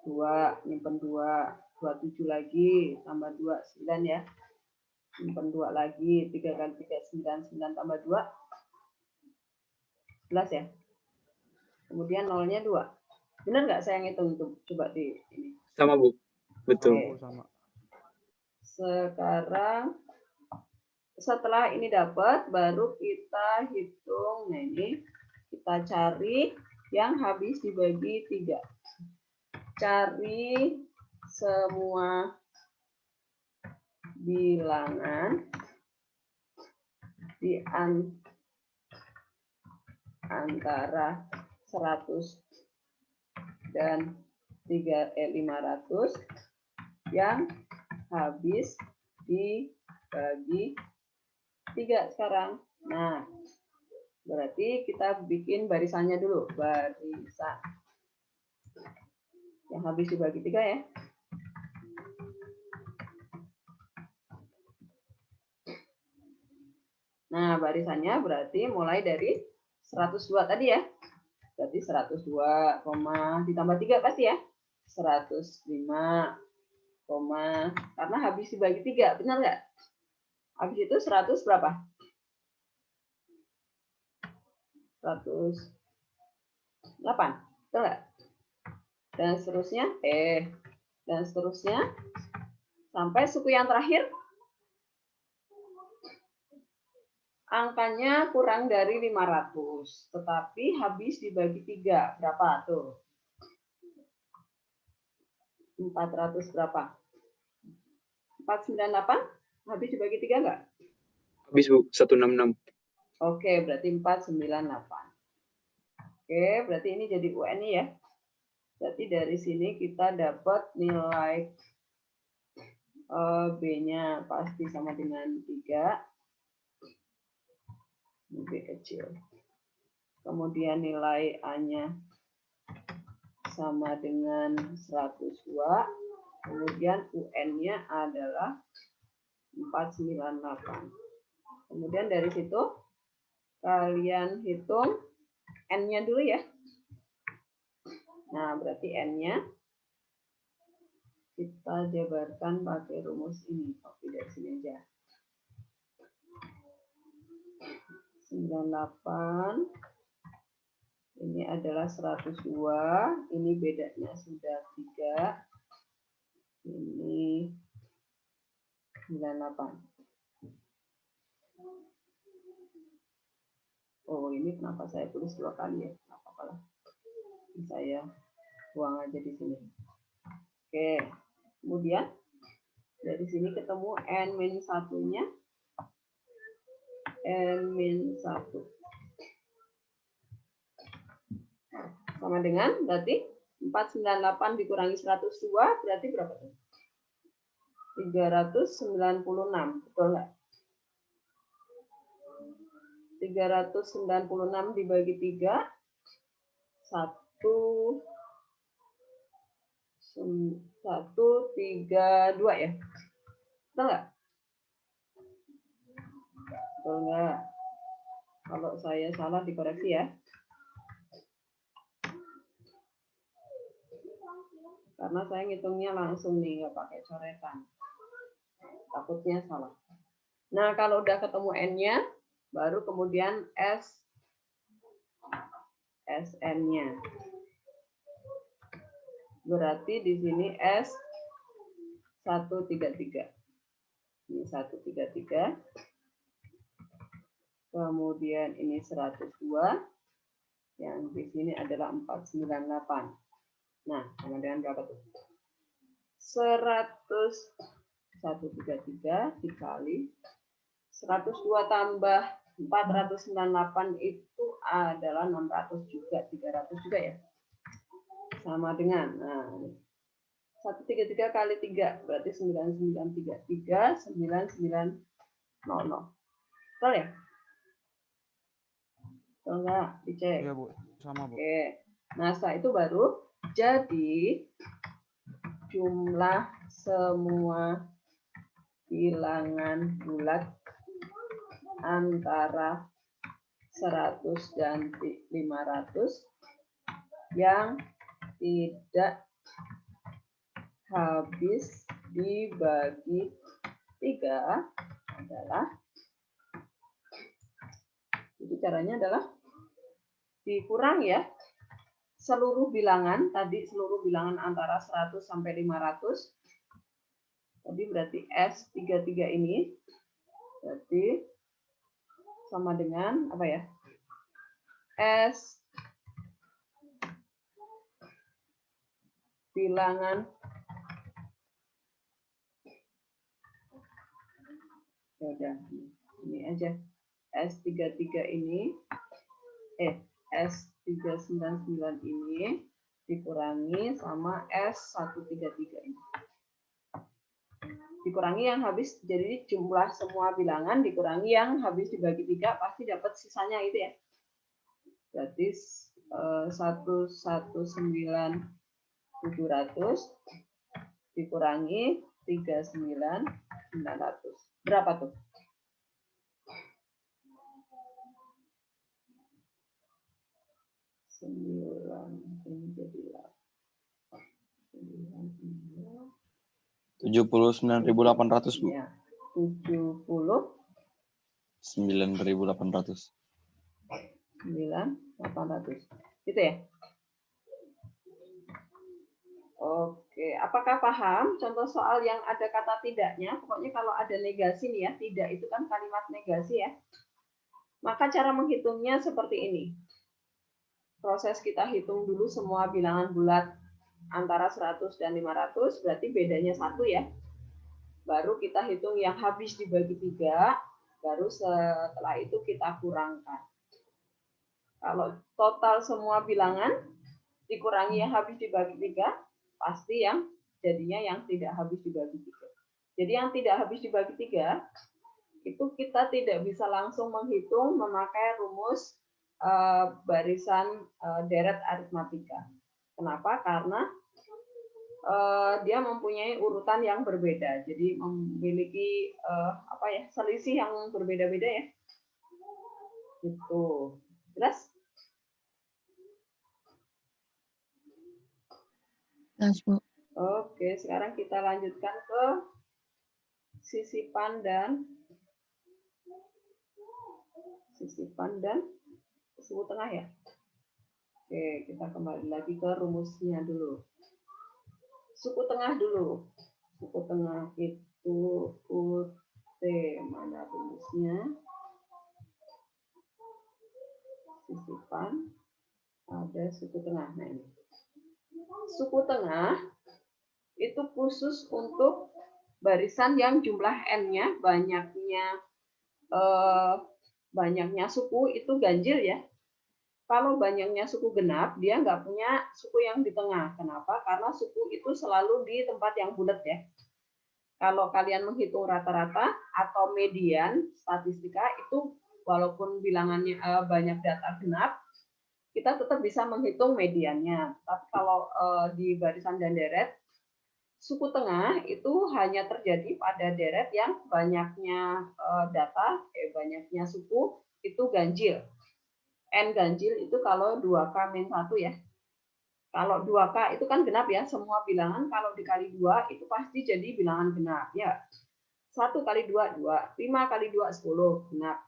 2, nyimpen 2, 27 lagi, tambah 2, 9 ya. Nyimpen 2 lagi, 3 kali 3, 9, 9 tambah 2, 11 ya. Kemudian nolnya 2. Benar nggak saya ngitung itu? Coba di ini. Sama, Bu. Betul. Oke. Sama. Sekarang setelah ini dapat, baru kita hitung. Nah, ini kita cari yang habis dibagi 3. Cari semua bilangan di antara 100 dan 500 yang habis dibagi 3 sekarang. Nah, berarti kita bikin barisannya dulu. Barisan. Yang habis dibagi 3 ya. Nah, barisannya berarti mulai dari 102 tadi ya. Berarti 102, ditambah 3 pasti ya. 105, karena habis dibagi 3, benar nggak? Habis itu 100 berapa? 108, betul nggak? Dan seterusnya, dan seterusnya sampai suku yang terakhir angkanya kurang dari 500, tetapi habis dibagi 3 berapa tuh? 400 berapa? 498 habis dibagi 3 enggak? Habis, Bu. 166. Oke, berarti 498. Oke, berarti ini jadi UN ya. Berarti dari sini kita dapat nilai B-nya pasti sama dengan 3. B kecil. Kemudian nilai A-nya sama dengan 102. Kemudian UN-nya adalah 498. Kemudian dari situ kalian hitung N-nya dulu ya. Nah, berarti N-nya kita jabarkan pakai rumus ini. Copy dari sini aja. 98. Ini adalah 102. Ini bedanya sudah 3. Ini 98. Oh, ini kenapa saya tulis 2 kali ya? Nggak apa-apa lah. Saya buang aja di sini. Oke. Kemudian dari sini ketemu N-1-nya. N-1. Sama dengan berarti 498 dikurangi 102 berarti berapa tuh? 396. Betul nggak? 396 dibagi 3. 132 ya? Betul nggak? Betul nggak? Kalau saya salah dikoreksi ya. Karena saya ngitungnya langsung nih, nggak pakai coretan. Takutnya salah. Nah, kalau udah ketemu N-nya, baru kemudian SN-nya. Berarti di sini S133. Ini 133. Kemudian ini 102. Yang di sini adalah 498. Nah, sama dengan berapa tuh? 133 dikali 102 tambah 498 itu adalah 600 juga, 300 juga ya. Sama dengan, nah, 133 kali 3 berarti 9933, 9900. Betul ya? Betul nggak? Dicek. Iya, Bu. Sama, Bu. Oke. Nah, setelah itu baru jadi jumlah semua bilangan bulat antara 100 dan 500 yang tidak habis dibagi 3 adalah, jadi caranya adalah dikurang ya seluruh bilangan, tadi seluruh bilangan antara 100 sampai 500. Tadi berarti S33 ini berarti sama dengan apa ya? S bilangan ya udah ini aja. S33 ini S399 ini dikurangi sama S133 ini. Dikurangi yang habis, jadi jumlah semua bilangan dikurangi yang habis dibagi 3 pasti dapat sisanya itu ya. Berarti 119.700 dikurangi 39.900. Berapa tuh? Ini jadi 79.800, Bu. ya, 9.800. 9.800. Gitu ya? Oke, apakah paham contoh soal yang ada kata tidaknya? Pokoknya kalau ada negasi nih ya, tidak itu kan kalimat negasi ya. Maka cara menghitungnya seperti ini. Proses kita hitung dulu semua bilangan bulat antara 100 dan 500, berarti bedanya 1 ya. Baru kita hitung yang habis dibagi 3, baru setelah itu kita kurangkan. Kalau total semua bilangan dikurangi yang habis dibagi 3, pasti yang jadinya yang tidak habis dibagi 3. Jadi yang tidak habis dibagi 3, itu kita tidak bisa langsung menghitung memakai rumus barisan deret aritmatika. Kenapa? Karena dia mempunyai urutan yang berbeda, jadi memiliki selisih yang berbeda-beda ya. Gitu. Jelas? Jelas, Bu. Oke, sekarang kita lanjutkan ke sisipan dan suku tengah ya. Oke, kita kembali lagi ke rumusnya dulu. Suku tengah dulu. Suku tengah itu UT, mana rumusnya? Sisipan, ada suku tengah. Nah ini. Suku tengah itu khusus untuk barisan yang jumlah n-nya banyaknya suku itu ganjil ya. Kalau banyaknya suku genap, dia nggak punya suku yang di tengah. Kenapa? Karena suku itu selalu di tempat yang bulat ya. Kalau kalian menghitung rata-rata atau median statistika itu walaupun bilangannya banyak data genap, kita tetap bisa menghitung mediannya. Tapi kalau di barisan dan deret, suku tengah itu hanya terjadi pada deret yang banyaknya banyaknya suku itu ganjil. N ganjil itu kalau 2K-1 ya. Kalau 2K itu kan genap ya, semua bilangan kalau dikali 2 itu pasti jadi bilangan genap ya. 1 kali 2, 2. 5 kali 2, 10, genap.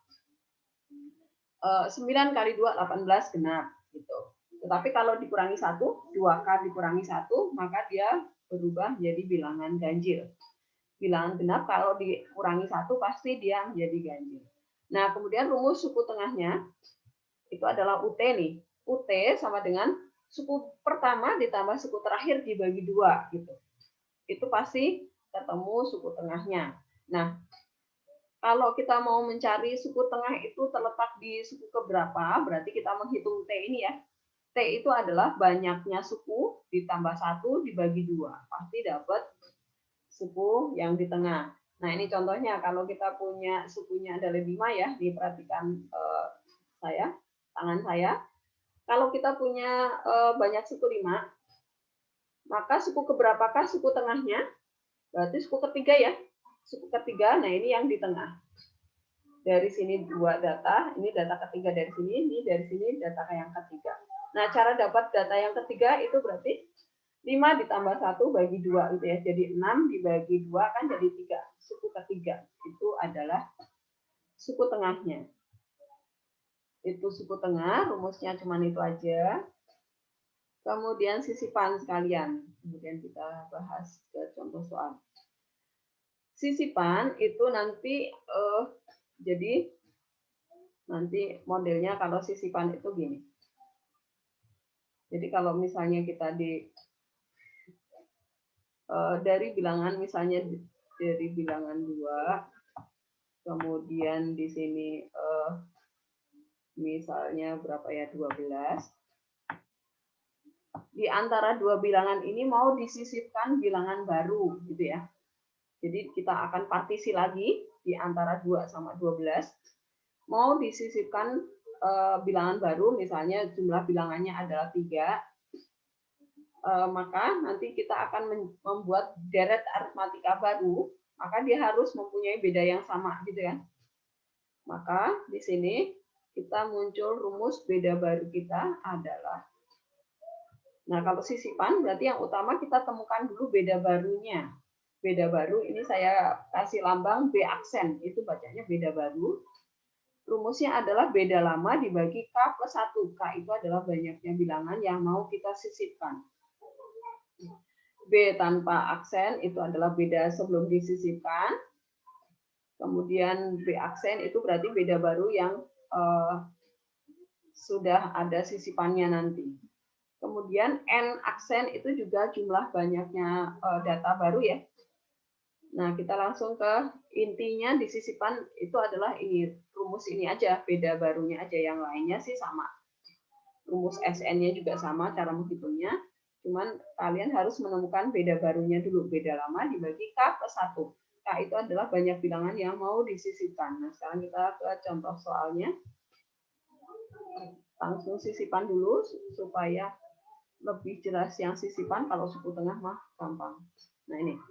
9 kali 2, 18, genap. Gitu. Tetapi kalau dikurangi 1, 2K dikurangi 1, maka dia berubah menjadi bilangan ganjil. Bilangan genap kalau dikurangi 1 pasti dia menjadi ganjil. Nah, kemudian rumus suku tengahnya itu adalah UT nih. UT sama dengan suku pertama ditambah suku terakhir dibagi 2 gitu. Itu pasti ketemu suku tengahnya. Nah, kalau kita mau mencari suku tengah itu terletak di suku keberapa, berarti kita menghitung T ini ya. T itu adalah banyaknya suku ditambah 1 dibagi 2. Pasti dapat suku yang di tengah. Nah, ini contohnya kalau kita punya sukunya ada 5 ya, diperhatikan tangan saya. Kalau kita punya banyak suku 5, maka suku keberapakah suku tengahnya? Berarti suku ketiga ya. Suku ketiga, nah ini yang di tengah. Dari sini 2 data, ini data ketiga dari sini, ini dari sini data yang ketiga. Nah, cara dapat data yang ketiga itu berarti 5 ditambah 1 bagi 2 gitu ya. Jadi 6 dibagi 2 kan jadi 3. Suku ketiga itu adalah suku tengahnya. Itu suku tengah, rumusnya cuma itu aja. Kemudian sisipan sekalian. Kemudian kita bahas ke contoh soal. Sisipan itu nanti jadi nanti modelnya kalau sisipan itu gini. Jadi kalau misalnya kita dari bilangan misalnya dari bilangan 2, kemudian di sini misalnya berapa ya 12. Di antara 2 bilangan ini mau disisipkan bilangan baru gitu ya. Jadi kita akan partisi lagi di antara 2 sama 12. Mau disisipkan bilangan baru, misalnya jumlah bilangannya adalah 3. Maka nanti kita akan membuat deret aritmatika baru, maka dia harus mempunyai beda yang sama gitu ya. Maka di sini kita muncul rumus beda baru kita adalah, nah kalau sisipan berarti yang utama kita temukan dulu beda barunya. Beda baru ini saya kasih lambang B aksen, itu bacanya beda baru. Rumusnya adalah beda lama dibagi K plus 1. K itu adalah banyaknya bilangan yang mau kita sisipkan. B tanpa aksen itu adalah beda sebelum disisipkan. Kemudian B aksen itu berarti beda baru yang sudah ada sisipannya nanti. Kemudian N aksen itu juga jumlah banyaknya data baru ya. Nah, kita langsung ke intinya di sisipan itu adalah ini, rumus ini aja, beda barunya aja, yang lainnya sih sama. Rumus SN-nya juga sama cara menghitungnya, cuman kalian harus menemukan beda barunya dulu, beda lama dibagi K plus 1. K K itu adalah banyak bilangan yang mau disisipkan. Nah, sekarang kita ke contoh soalnya. Langsung sisipan dulu supaya lebih jelas yang sisipan. Kalau suku tengah mah gampang. Nah, ini.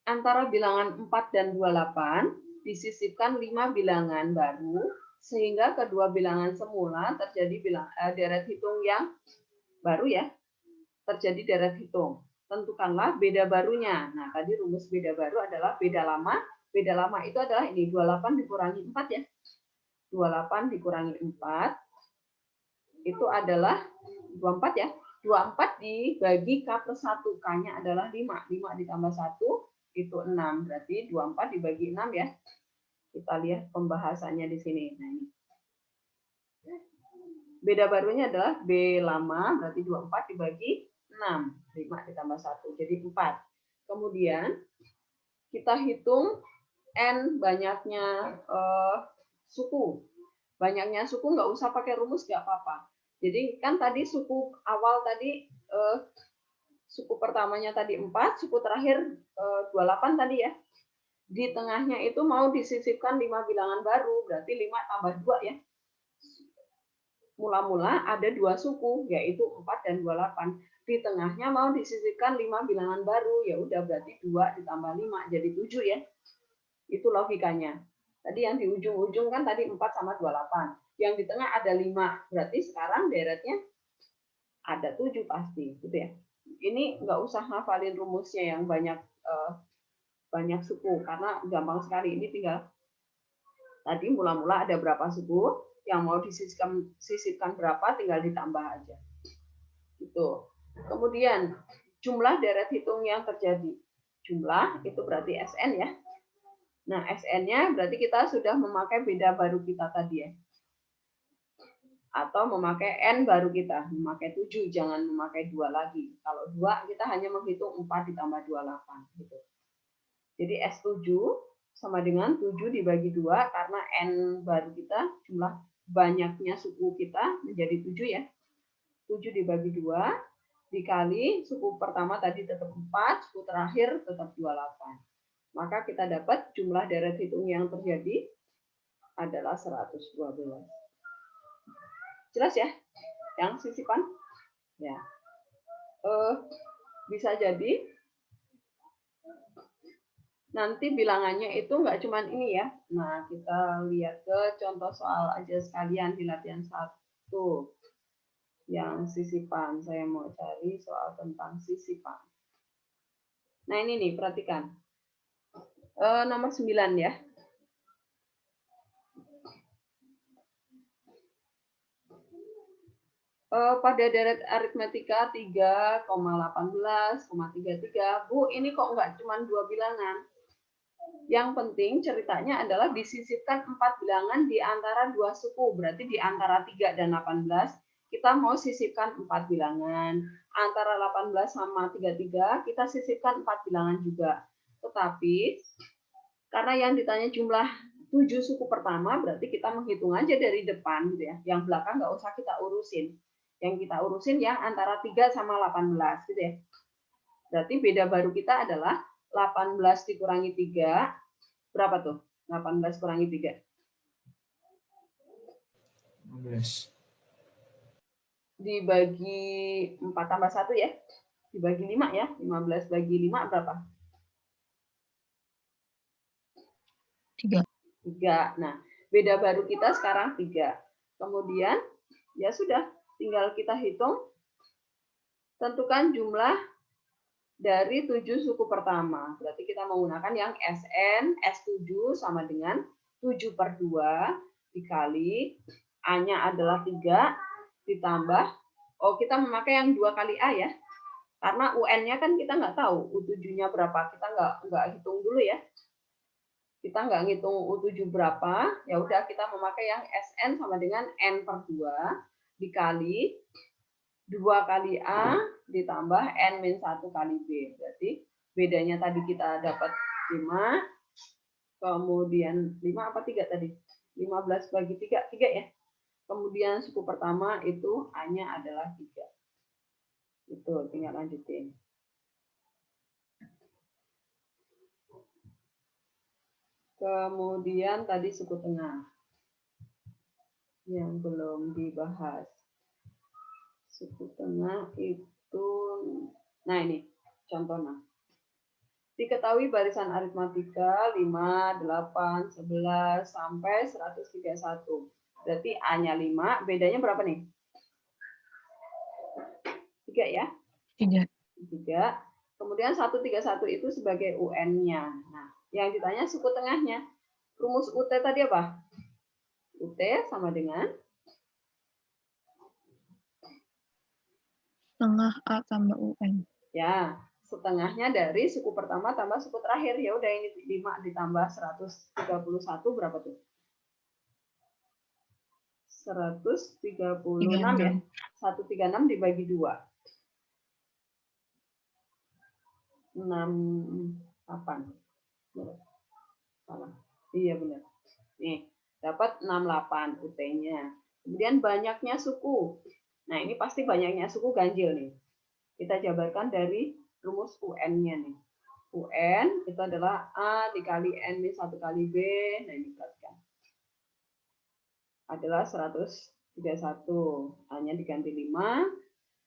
Antara bilangan 4 dan 28 disisipkan 5 bilangan baru sehingga kedua bilangan semula terjadi deret hitung yang baru ya. Terjadi deret hitung. Tentukanlah beda barunya. Nah, tadi rumus beda baru adalah beda lama. Beda lama itu adalah ini 28 dikurangi 4 ya. 28 dikurangi 4 itu adalah 24 ya. 24 dibagi K plus 1. K-nya adalah 5. 5 ditambah 1 itu 6. Berarti 24 dibagi 6 ya. Kita lihat pembahasannya di sini. Nah, ini. Beda barunya adalah B lama, berarti 24 dibagi 6. 5 ditambah 1, jadi 4. Kemudian, kita hitung N banyaknya suku. Banyaknya suku nggak usah pakai rumus, nggak apa-apa. Jadi kan tadi suku awal tadi, suku pertamanya tadi 4, suku terakhir 28 tadi ya. Di tengahnya itu mau disisipkan 5 bilangan baru, berarti 5 tambah 2 ya. Mula-mula ada 2 suku, yaitu 4 dan 28. Di tengahnya mau disisipkan 5 bilangan baru, ya udah berarti 2 ditambah 5, jadi 7 ya. Itu logikanya. Tadi yang di ujung-ujung kan tadi 4 sama 28. Yang di tengah ada 5, berarti sekarang deretnya ada 7 pasti, gitu ya. Ini nggak usah ngafalin rumusnya yang banyak suku, karena gampang sekali. Ini tinggal tadi mula-mula ada berapa suku, yang mau disisipkan berapa, tinggal ditambah aja. Gitu. Kemudian jumlah deret hitung yang terjadi. Jumlah itu berarti SN ya. Nah, SN-nya berarti kita sudah memakai beda baru kita tadi ya. Atau memakai N baru kita, memakai 7, jangan memakai 2 lagi. Kalau 2 kita hanya menghitung 4 ditambah 28 gitu. Jadi S7 sama dengan 7 dibagi 2 karena N baru kita, jumlah banyaknya suku kita menjadi 7 ya. 7 dibagi 2 dikali suku pertama tadi tetap 4, suku terakhir tetap 28. Maka kita dapat jumlah deret hitung yang terjadi adalah 112. Jelas ya? Yang sisipan? Ya. Bisa jadi nanti bilangannya itu nggak cuma ini ya. Nah, kita lihat ke contoh soal aja sekalian di latihan 1. Yang sisipan. Saya mau cari soal tentang sisipan. Nah, ini nih, perhatikan. Nomor 9 ya. Pada deret aritmetika 3,18,33, Bu, ini kok nggak cuma 2 bilangan? Yang penting ceritanya adalah disisipkan 4 bilangan di antara 2 suku. Berarti di antara 3 dan 18, kita mau sisipkan 4 bilangan. Antara 18 sama 33, kita sisipkan 4 bilangan juga. Tetapi, karena yang ditanya jumlah 7 suku pertama, berarti kita menghitung aja dari depan, gitu ya. Yang belakang nggak usah kita urusin. Yang kita urusin yang antara 3 sama 18, gitu ya. Berarti beda baru kita adalah 18 dikurangi 3, berapa tuh? 18 kurangi 3. 15. Dibagi 4 tambah 1 ya. Dibagi 5 ya. 15 bagi 5 berapa? 3. 3. Nah, beda baru kita sekarang 3. Kemudian, ya sudah. Tinggal kita hitung. Tentukan jumlah dari 7 suku pertama. Berarti kita menggunakan yang SN, S7 sama dengan 7/2 dikali A-nya adalah 3 ditambah, kita memakai yang 2 kali A ya. Karena UN-nya kan kita nggak tahu U7-nya berapa. Kita nggak hitung dulu ya. Kita nggak ngitung U7 berapa, ya udah kita memakai yang SN sama dengan N/2 dikali 2 kali A ditambah N-1 kali B. Berarti bedanya tadi kita dapat 5, kemudian 5 apa 3 tadi? 15 bagi 3, 3 ya. Kemudian suku pertama itu A-nya adalah 3. Itu tinggal lanjutin. Kemudian tadi suku tengah yang belum dibahas. Suku tengah itu, nah ini contohnya. Diketahui barisan aritmatika 5, 8, 11, sampai 131. Berarti A-nya 5, bedanya berapa nih? 3 ya? 3. 3. Kemudian 131 itu sebagai UN-nya. Nah, yang ditanya suku tengahnya. Rumus UT tadi apa? UT sama dengan Tengah A tambah UN. ya, setengahnya dari suku pertama tambah suku terakhir. Ya udah ini 5 ditambah 131 berapa tuh? 136 ya. 136 dibagi 2. 68. Salah. Iya benar. Nih, dapat 68 UT-nya. Kemudian banyaknya suku. Nah, ini pasti banyaknya suku ganjil nih. Kita jabarkan dari rumus UN-nya nih. UN itu adalah A dikali N min 1 kali B. Nah, ini perhatikan. Adalah 131. A-nya diganti 5,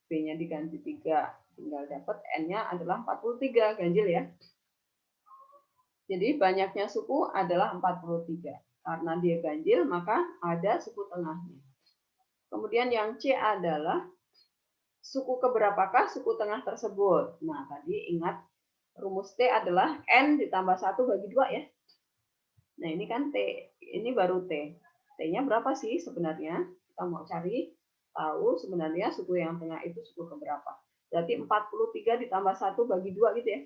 B-nya diganti 3. Tinggal dapat N-nya adalah 43, ganjil ya. Jadi banyaknya suku adalah 43. Karena dia ganjil, maka ada suku tengahnya. Kemudian yang C adalah suku keberapakah suku tengah tersebut. Nah, tadi ingat rumus T adalah N ditambah 1 bagi 2 ya. Nah, ini kan T, ini baru T. T-nya berapa sih sebenarnya? Kita mau cari tahu sebenarnya suku yang tengah itu suku keberapa. Berarti 43 ditambah 1 bagi 2 gitu ya.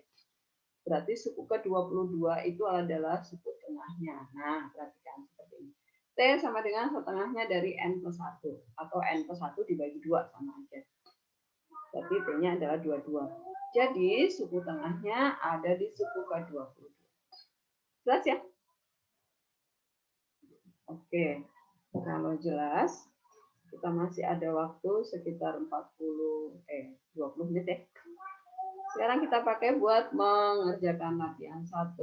Berarti suku ke-22 itu adalah suku tengahnya. Nah, perhatikan seperti ini. T sama dengan setengahnya dari N plus 1. Atau N plus 1 dibagi 2 sama aja. Berarti T-nya adalah 22. Jadi, suku tengahnya ada di suku ke-22. Jelas ya? Oke. Kalau jelas, kita masih ada waktu sekitar 20 menit ya. Sekarang kita pakai buat mengerjakan latihan 1.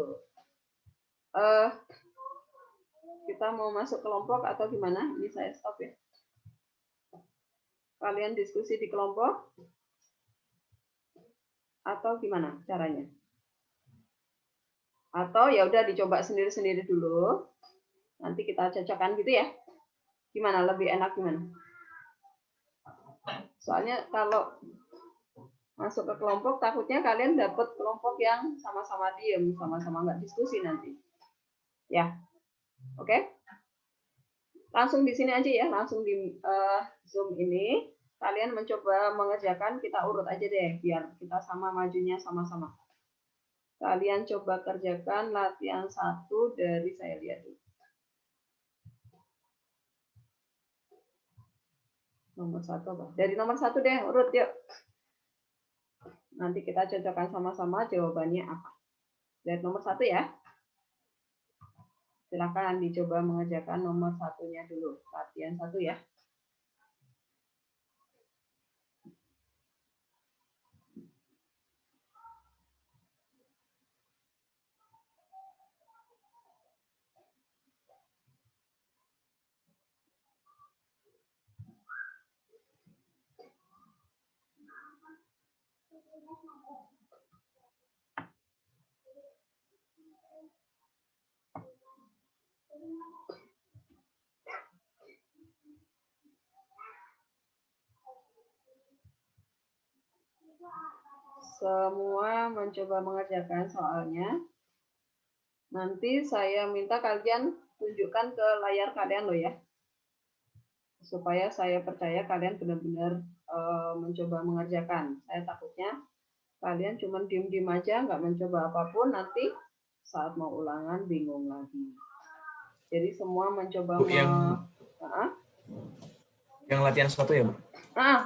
Kita mau masuk kelompok atau gimana? Ini saya stop ya. Kalian diskusi di kelompok? Atau gimana caranya? Atau ya udah dicoba sendiri-sendiri dulu. Nanti kita cocokkan gitu ya. Gimana? Lebih enak gimana? Soalnya kalau masuk ke kelompok, takutnya kalian dapat kelompok yang sama-sama diem, sama-sama nggak diskusi nanti. Ya, oke? Langsung di sini aja ya, langsung di Zoom ini. Kalian mencoba mengerjakan, kita urut aja deh, biar kita sama majunya sama-sama. Kalian coba kerjakan latihan 1 dari saya lihat dulu. Nomor 1 apa? Dari nomor 1 deh, urut yuk. Nanti kita cocokkan sama-sama jawabannya apa. Dari nomor 1 ya. Silakan dicoba mengerjakan nomor 1-nya dulu. Latihan 1 ya. Semua mencoba mengerjakan soalnya. Nanti saya minta kalian tunjukkan ke layar kalian loh ya. Supaya saya percaya kalian benar-benar mencoba mengerjakan. Saya takutnya kalian cuma diem-diem aja, nggak mencoba apapun, nanti saat mau ulangan bingung lagi. Jadi semua mencoba yang latihan 1 ya, Bu?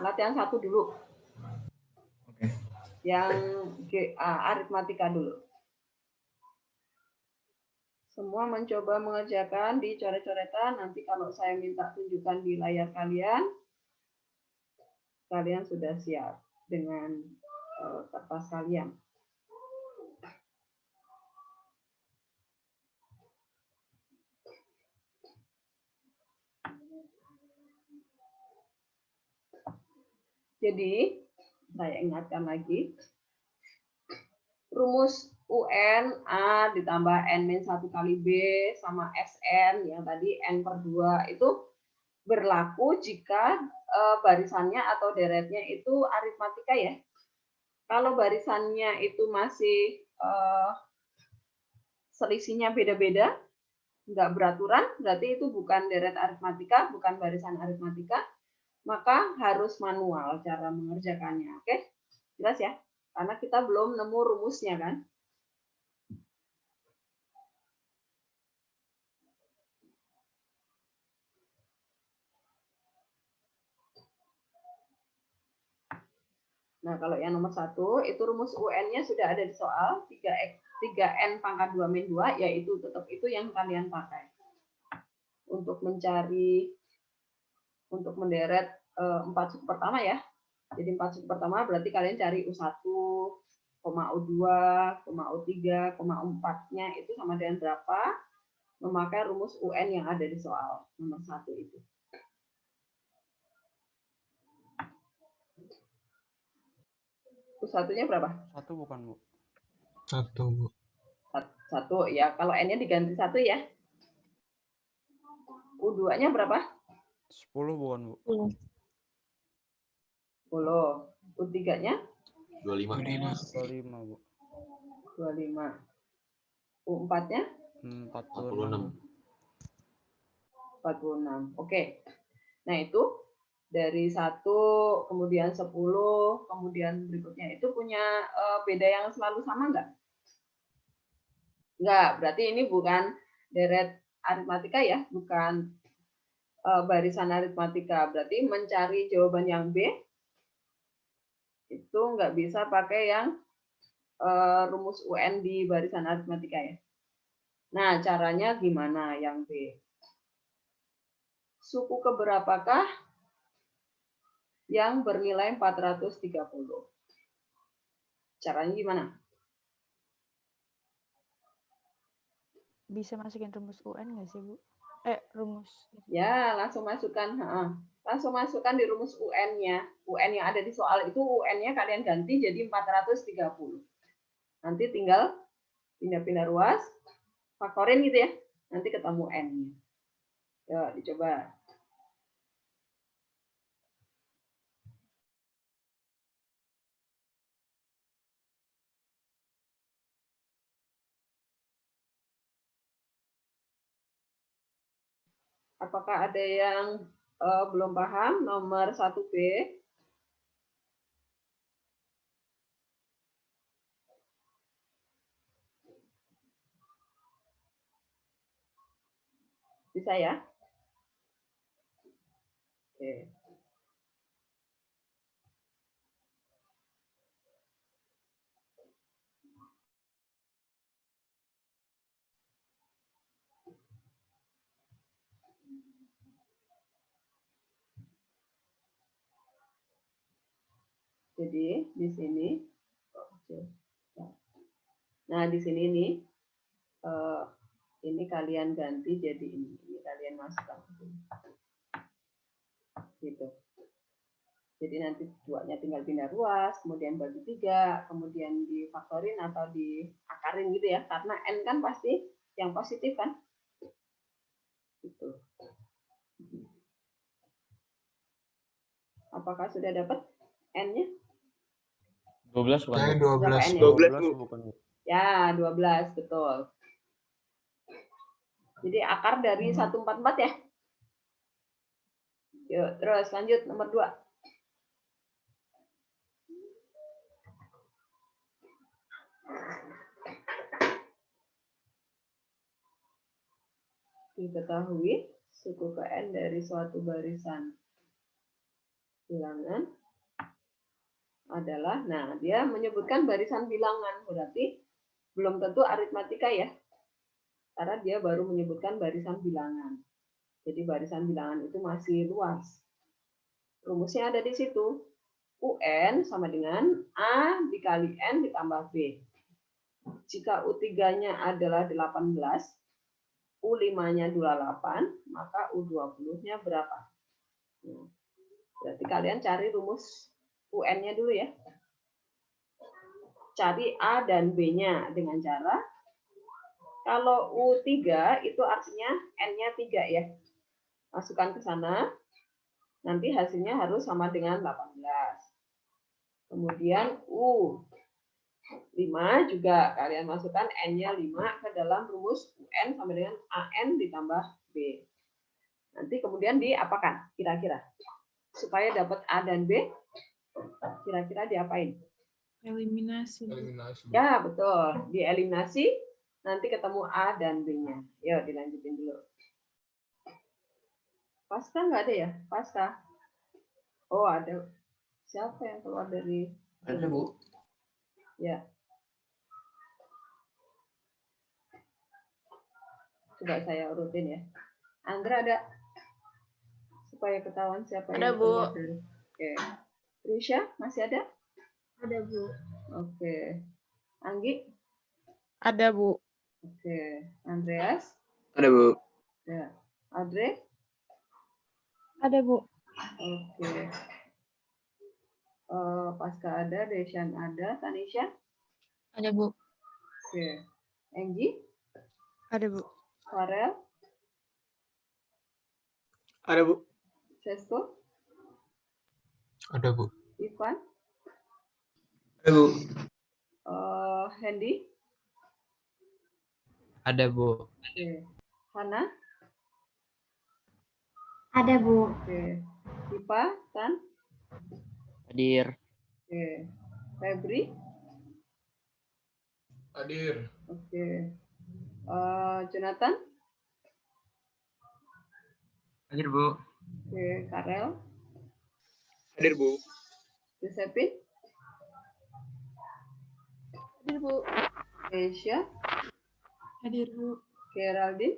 Latihan 1 dulu. Oke. Yang aritmatika dulu. Semua mencoba mengerjakan di coret-coretan. Nanti kalau saya minta tunjukkan di layar kalian, kalian sudah siap dengan kertas kalian. Jadi, saya ingatkan lagi. Rumus UN A ditambah N-1 kali B sama SN yang tadi N/2 itu berlaku jika barisannya atau deretnya itu aritmatika ya. Kalau barisannya itu masih selisihnya beda-beda, nggak beraturan, berarti itu bukan deret aritmatika, bukan barisan aritmatika, maka harus manual cara mengerjakannya. Oke? Jelas ya? Karena kita belum nemu rumusnya kan. Nah, kalau yang nomor 1, itu rumus UN-nya sudah ada di soal, 3N pangkat 2 min 2, yaitu tetap itu yang kalian pakai. Untuk mencari, untuk menderet 4 suku pertama ya. Jadi 4 suku pertama berarti kalian cari U1, U2, U3, U4-nya itu sama dengan berapa, memakai rumus UN yang ada di soal nomor 1 itu. U1-nya berapa? 1 bukan, Bu? 1, Bu. 1 ya. Kalau N-nya diganti 1 ya. U2-nya berapa? 10 bukan, Bu? 10. U3-nya? 25. 25, Bu. 25. U4-nya? 46. 46. Oke. Nah, itu dari 1, kemudian 10, kemudian berikutnya itu punya beda yang selalu sama nggak? Nggak, berarti ini bukan deret aritmatika ya, bukan barisan aritmatika. Berarti mencari jawaban yang B itu nggak bisa pakai yang rumus UN di barisan aritmatika ya. Nah, caranya gimana yang B? Suku keberapakah yang bernilai 430? Caranya gimana? Bisa masukin rumus UN nggak sih, Bu? Rumus. Ya, langsung masukkan. Langsung masukkan di rumus UN-nya. UN yang ada di soal itu UN-nya kalian ganti jadi 430. Nanti tinggal pindah-pindah ruas, faktorin gitu ya. Nanti ketemu N-nya. Yuk, dicoba. Apakah ada yang belum paham? Nomor 1B. Bisa ya? Oke. Jadi di sini, nah di sini nih, ini kalian ganti jadi ini kalian masukkan gitu. Jadi nanti 2-nya tinggal pindah ruas, kemudian bagi 3, kemudian difaktorin atau diakarin gitu ya, karena N kan pasti yang positif kan. Gitu. Apakah sudah dapat N-nya? 12 bukan? 12. 12 bukan, Bu? Ya, 12, betul. Jadi akar dari 144 ya. Yuk, terus lanjut nomor 2. Diketahui suku ke N dari suatu barisan bilangan adalah, nah dia menyebutkan barisan bilangan, berarti belum tentu aritmatika ya, karena dia baru menyebutkan barisan bilangan. Jadi barisan bilangan itu masih luas. Rumusnya ada di situ. UN sama dengan A dikali N ditambah B. Jika U3-nya adalah 18, U5-nya 28, maka U20-nya berapa? Nah, berarti kalian cari rumus UN-nya dulu ya. Cari A dan B-nya dengan cara, kalau U3 itu artinya N-nya 3 ya. Masukkan ke sana, nanti hasilnya harus sama dengan 18. Kemudian U5 juga kalian masukkan N-nya 5 ke dalam rumus UN sama dengan AN ditambah B. Nanti kemudian diapakan kira-kira? Supaya dapat A dan B, kira-kira diapain? Eliminasi. Ya, betul. Dieliminasi, nanti ketemu A dan B-nya. Yuk, dilanjutin dulu. Pasca nggak ada ya? Pasca. Oh, ada. Siapa yang keluar dari... Ada, Bu. Ya. Coba saya urutin ya. Andra ada? Supaya ketahuan siapa Ada, yang Bu. keluar dari... Oke. Risha, masih ada? Ada, Bu. Oke. Anggi? Ada, Bu. Oke. Andreas? Ada, Bu. Ya. Adre? Ada, Bu. Oke. Pasca ada, Desyan ada, Tanisha? Ada, Bu. Oke. Enggi? Ada, Bu. Farel? Ada, Bu. Sesko? Ada, Bu. Ivan? Ada, Bu. Hendy? Ada, Bu. Oke. Hana? Ada, Bu. Oke. Dipa? Tan? Hadir. Oke. Febri? Hadir. Oke. Jonathan? Hadir, Bu. Oke. Karel? Hadir, Bu. Josephine? Hadir, Bu. Keisha? Hadir, Bu. Geraldine?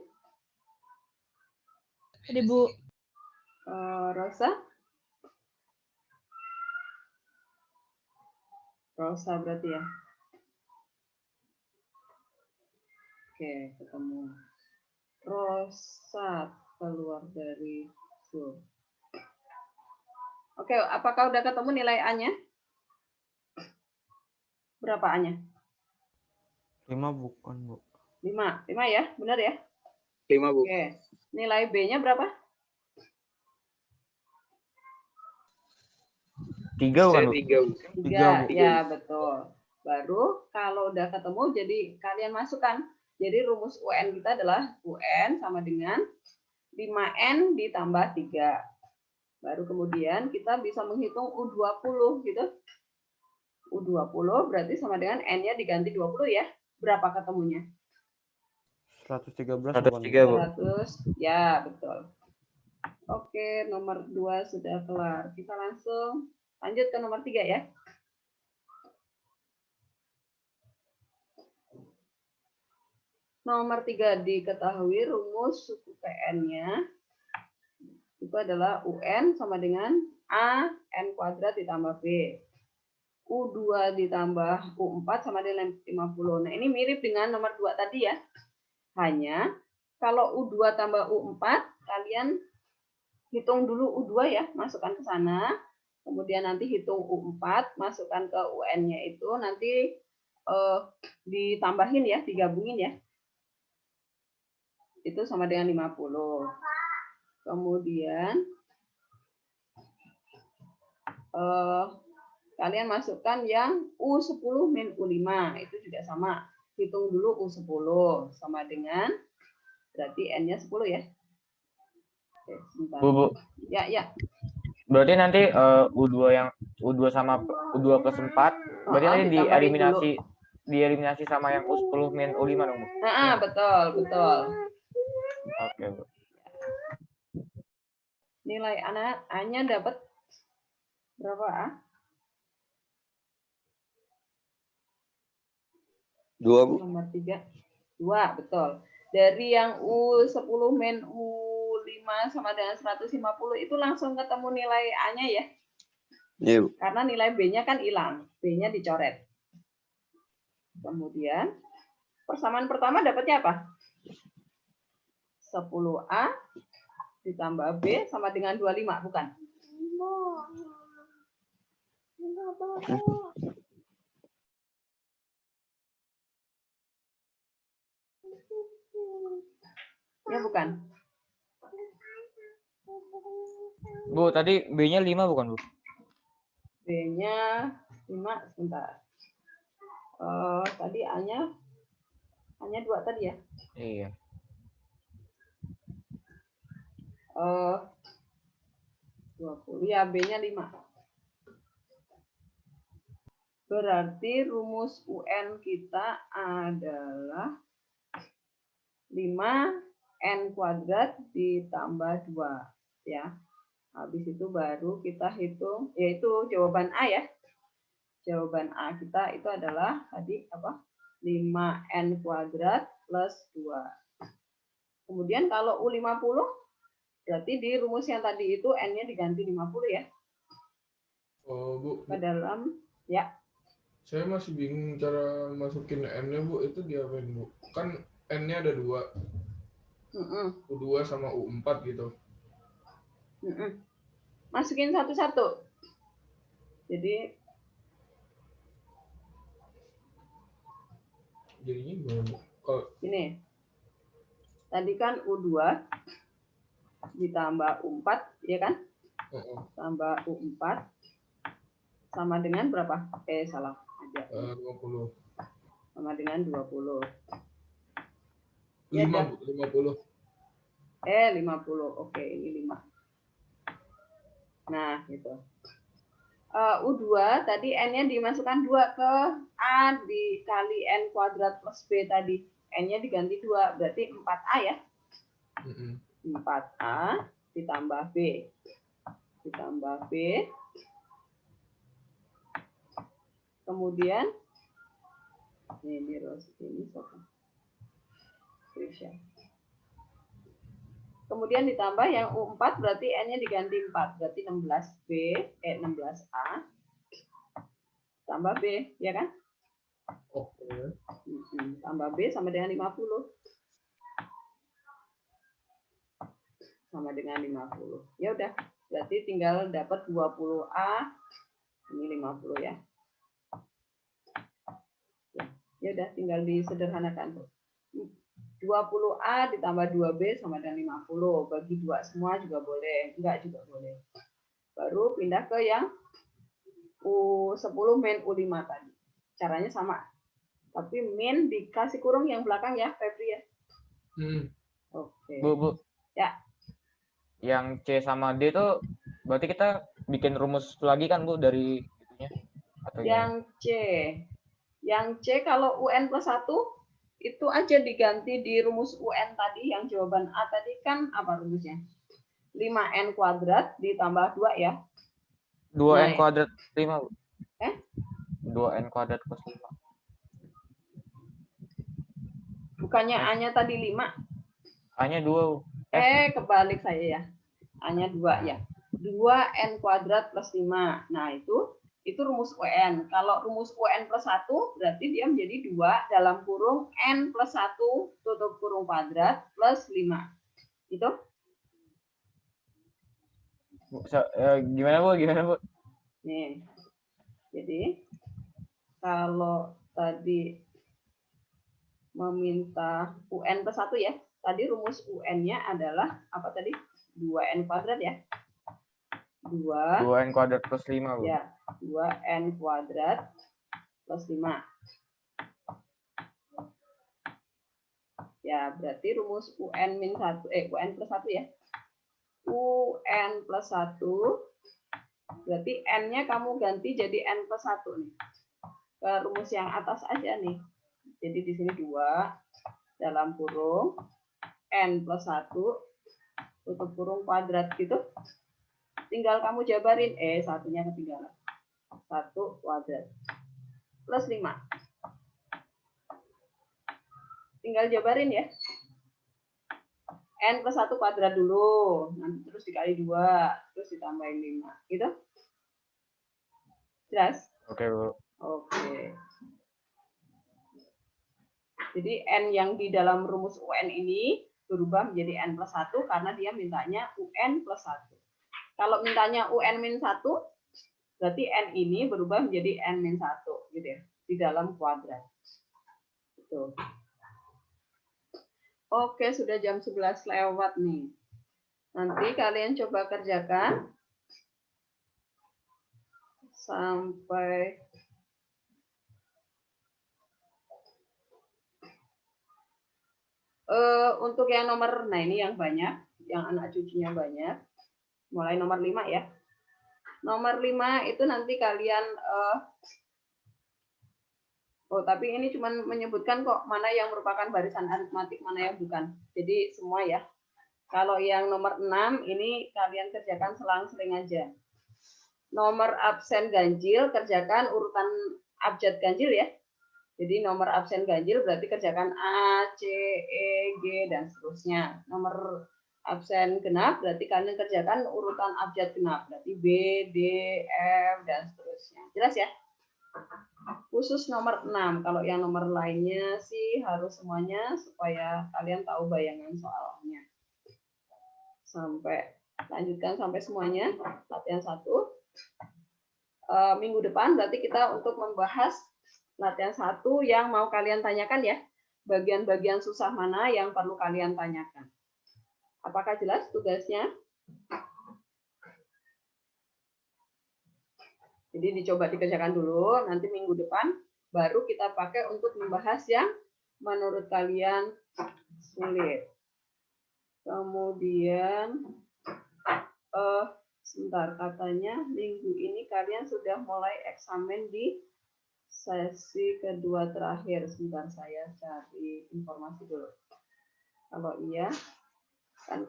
Hadir, Bu. Rosa? Rosa berarti ya. Oke, ketemu. Rosa keluar dari Zoom. Oke, apakah udah ketemu nilai A-nya? Berapa A-nya? 5 bukan, Bu. 5. 5 ya, benar ya? 5, Bu. Oke. Nilai B-nya berapa? 3 bukan, Saya Bu? 3, Bu. 3, Bu. ya betul. Baru kalau udah ketemu, jadi kalian masukkan. Jadi rumus UN kita adalah UN sama dengan 5N ditambah 3. Baru kemudian kita bisa menghitung U20 gitu. U20 berarti sama dengan N-nya diganti 20 ya. Berapa ketemunya? 113 bukan, Bu? 103, Bu. 100. Ya, betul. Oke, nomor 2 sudah kelar. Kita langsung lanjut ke nomor 3 ya. Nomor 3 diketahui rumus suku PN-nya itu adalah UN sama dengan A N kuadrat ditambah B. U2 ditambah U4 sama dengan 50. Nah, ini mirip dengan nomor 2 tadi ya. Hanya kalau U2 tambah U4, kalian hitung dulu U2 ya, masukkan ke sana. Kemudian nanti hitung U4, masukkan ke UN-nya itu, nanti ditambahin ya, digabungin ya. Itu sama dengan 50. Kemudian kalian masukkan yang U10 min U5, itu juga sama. Hitung dulu U10 sama dengan berarti N-nya 10 ya. Oke, sebentar. Bu. Ya, ya. Berarti nanti U2 sama U2 plus 4, berarti nanti ditambahin dieliminasi sama yang U10 min U5 dong, Bu? Nah, betul, betul. Oke, Bu. Nilai A-nya dapat berapa A? 2, Bu. Nomor 3. 2, betul. Dari yang U10 min U5 sama dengan 150 itu langsung ketemu nilai A-nya ya. Iya, Bu. Karena nilai B-nya kan hilang. B-nya dicoret. Kemudian persamaan pertama dapatnya apa? 10A ditambah B sama dengan 25, bukan? Ya bukan? Bu, tadi B-nya 5 bukan, Bu? B-nya 5, sebentar. Tadi A-nya 2 tadi ya? Iya. 20, ya B-nya 5. Berarti rumus UN kita adalah 5N kuadrat ditambah 2. Ya. Habis itu baru kita hitung, yaitu jawaban A ya. Jawaban A kita itu adalah tadi apa? 5N kuadrat plus 2. Kemudian kalau U50, berarti di rumus yang tadi itu N-nya diganti 50 ya. Oh, Bu. Ke dalam, ya. Saya masih bingung cara masukin N-nya, Bu. Itu diapain, Bu? Kan N-nya ada 2. U2 sama U4 gitu. Masukin satu-satu. Jadi jadinya gimana, Bu? Kalau ini tadi kan U2 ditambah U4 ya kan? Tambah U4 sama dengan berapa? Salah aja. 20. Sama dengan 20. 5, Bu, 50. 50. Oke, ini 5. Nah, gitu. U2 tadi N-nya dimasukkan 2 ke A dikali N kuadrat plus B tadi. N-nya diganti 2, berarti 4A ya. 4A ditambah B. Ditambah B. Kemudian, ini siapa? Kemudian ditambah yang U4 berarti N-nya diganti 4, berarti 16B, 16A tambah B, ya kan? Oke. Tambah B sama dengan 50. Sama dengan 50. Ya udah, berarti tinggal dapat 20A, ini 50 ya. Ya udah, tinggal disederhanakan. 20A ditambah 2B sama dengan 50. Bagi 2 semua juga boleh, enggak juga boleh. Baru pindah ke yang U10 min U5 tadi. Caranya sama. Tapi min dikasih kurung yang belakang ya, Febri ya. Oke. Bu. Ya. Yang C sama D itu berarti kita bikin rumus lagi kan, Bu, dari itunya? Atau Yang C kalau UN plus 1 itu aja diganti di rumus UN tadi, yang jawaban A tadi kan apa rumusnya? 5N kuadrat ditambah 2 ya. 2N kuadrat 5, Bu. 2N kuadrat plus 5. Bukannya A-nya tadi 5? A-nya 2, Bu. Kebalik saya ya. A-nya 2 ya. 2N kuadrat plus 5. Nah, itu rumus UN. Kalau rumus UN plus 1, berarti dia menjadi 2 dalam kurung N plus 1 tutup kurung kuadrat plus 5. Itu? Gimana, Bu? Nih. Jadi, kalau tadi meminta UN plus 1 ya, tadi rumus UN-nya adalah apa tadi? 2N kuadrat ya. 2N kuadrat plus 5, Bu. Ya, 2N kuadrat plus 5. Ya, berarti rumus UN min 1, UN plus 1 ya. UN plus 1, berarti N-nya kamu ganti jadi N plus 1 nih. Ke rumus yang atas aja nih. Jadi di sini 2 dalam kurung N plus 1 tutup kurung kuadrat gitu. Tinggal kamu jabarin, satunya ketinggalan. 1 kuadrat plus 5. Tinggal jabarin ya. N plus 1 kuadrat dulu, nanti terus dikali 2, terus ditambahin 5. Gitu? Jelas? Oke, Bu. Oke. Jadi N yang di dalam rumus UN ini berubah menjadi N plus 1 karena dia mintanya UN plus 1. Kalau mintanya UN min 1, Berarti N ini berubah menjadi N-1 gitu ya, di dalam kuadrat. Gitu. Oke, sudah jam 11 lewat nih. Nanti kalian coba kerjakan sampai untuk yang nomor, nah ini yang banyak, yang anak cucunya banyak. Mulai nomor 5 ya. Nomor 5 itu nanti kalian tapi ini cuma menyebutkan kok mana yang merupakan barisan aritmatik, mana yang bukan. Jadi semua ya. Kalau yang nomor 6 ini kalian kerjakan selang-seling aja. Nomor absen ganjil kerjakan urutan abjad ganjil ya. Jadi nomor absen ganjil berarti kerjakan A, C, E, G dan seterusnya. Nomor absen genap berarti kalian kerjakan urutan abjad genap. Berarti B, D, F dan seterusnya. Jelas ya? Khusus nomor 6. Kalau yang nomor lainnya sih harus semuanya supaya kalian tahu bayangan soalnya. Sampai lanjutkan sampai semuanya. Latihan 1. Minggu depan berarti kita untuk membahas latihan 1 yang mau kalian tanyakan ya. Bagian-bagian susah mana yang perlu kalian tanyakan. Apakah jelas tugasnya? Jadi dicoba dikerjakan dulu, nanti minggu depan baru kita pakai untuk membahas yang menurut kalian sulit. Kemudian, sebentar, katanya minggu ini kalian sudah mulai eksamen di sesi kedua terakhir. Sebentar, saya cari informasi dulu. Kalau iya, kan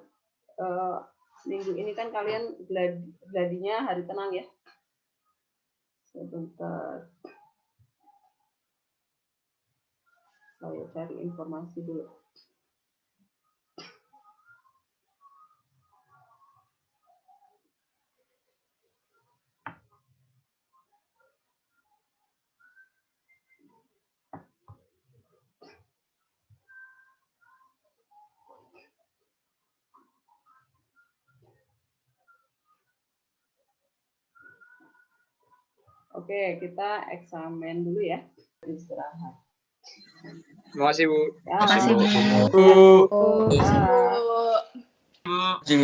minggu ini kan kalian gladinya hari tenang ya. Sebentar. Saya cari informasi dulu. Oke, kita eksamen dulu ya. Istirahat. Terima kasih, Bu. Ya, Terima kasih, Bu. Oke.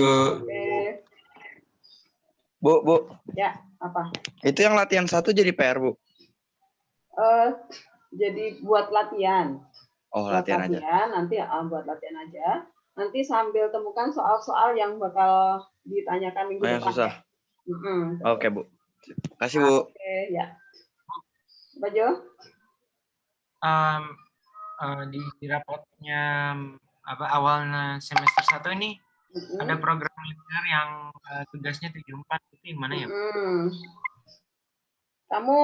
Bu. Ya, apa? Itu yang latihan 1 jadi PR, Bu. Jadi buat latihan. Oh, latihan aja. Nanti buat latihan aja. Nanti sambil temukan soal-soal yang bakal ditanyakan minggu depan. Yang susah. Ya. Oke, Bu. Kasih, Bu. Oke, ya. Pak Jo? Di rapotnya awalnya semester 1 ini ada program linear yang tugasnya 74 itu gimana ya? Kamu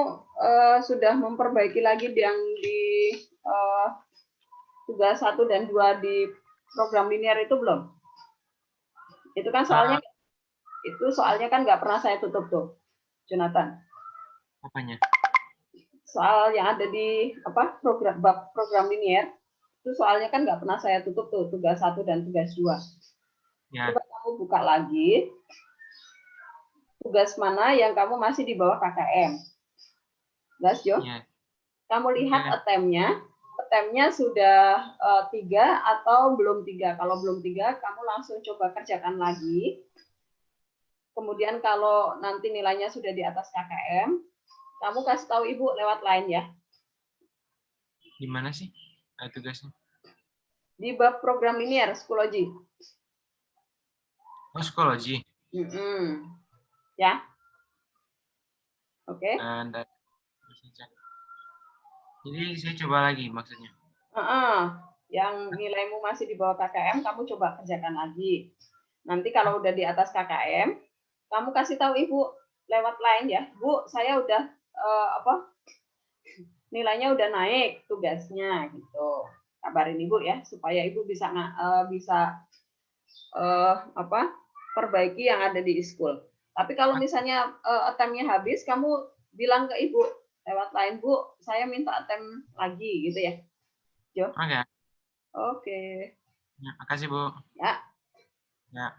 sudah memperbaiki lagi yang di tugas 1 dan 2 di program linear itu belum? Itu kan soalnya kan nggak pernah saya tutup tuh, Jonathan. Apanya? Soal yang ada di program linear itu soalnya kan nggak pernah saya tutup tuh, tugas 1 dan tugas 2. Ya. Coba kamu buka lagi tugas mana yang kamu masih di bawah KKM. Jelas, Jo? Ya. Kamu lihat attempt-nya sudah 3 atau belum 3. Kalau belum 3, kamu langsung coba kerjakan lagi. Kemudian kalau nanti nilainya sudah di atas KKM, kamu kasih tahu Ibu lewat line ya. Gimana sih tugasnya? Di bab program linear, psikologi. Oh, psikologi. Ya. Oke. Jadi saya coba lagi maksudnya. Yang nilaimu masih di bawah KKM, kamu coba kerjakan lagi. Nanti kalau udah di atas KKM, kamu kasih tahu Ibu lewat line ya. Bu, saya udah nilainya udah naik tugasnya gitu. Kabarin Ibu ya supaya Ibu bisa perbaiki yang ada di e-school. Tapi kalau misalnya attempt-nya habis, kamu bilang ke Ibu lewat line, Bu, saya minta attempt lagi gitu ya. Jo? Oke. Oke. Ya, makasih, Bu. Ya. Ya.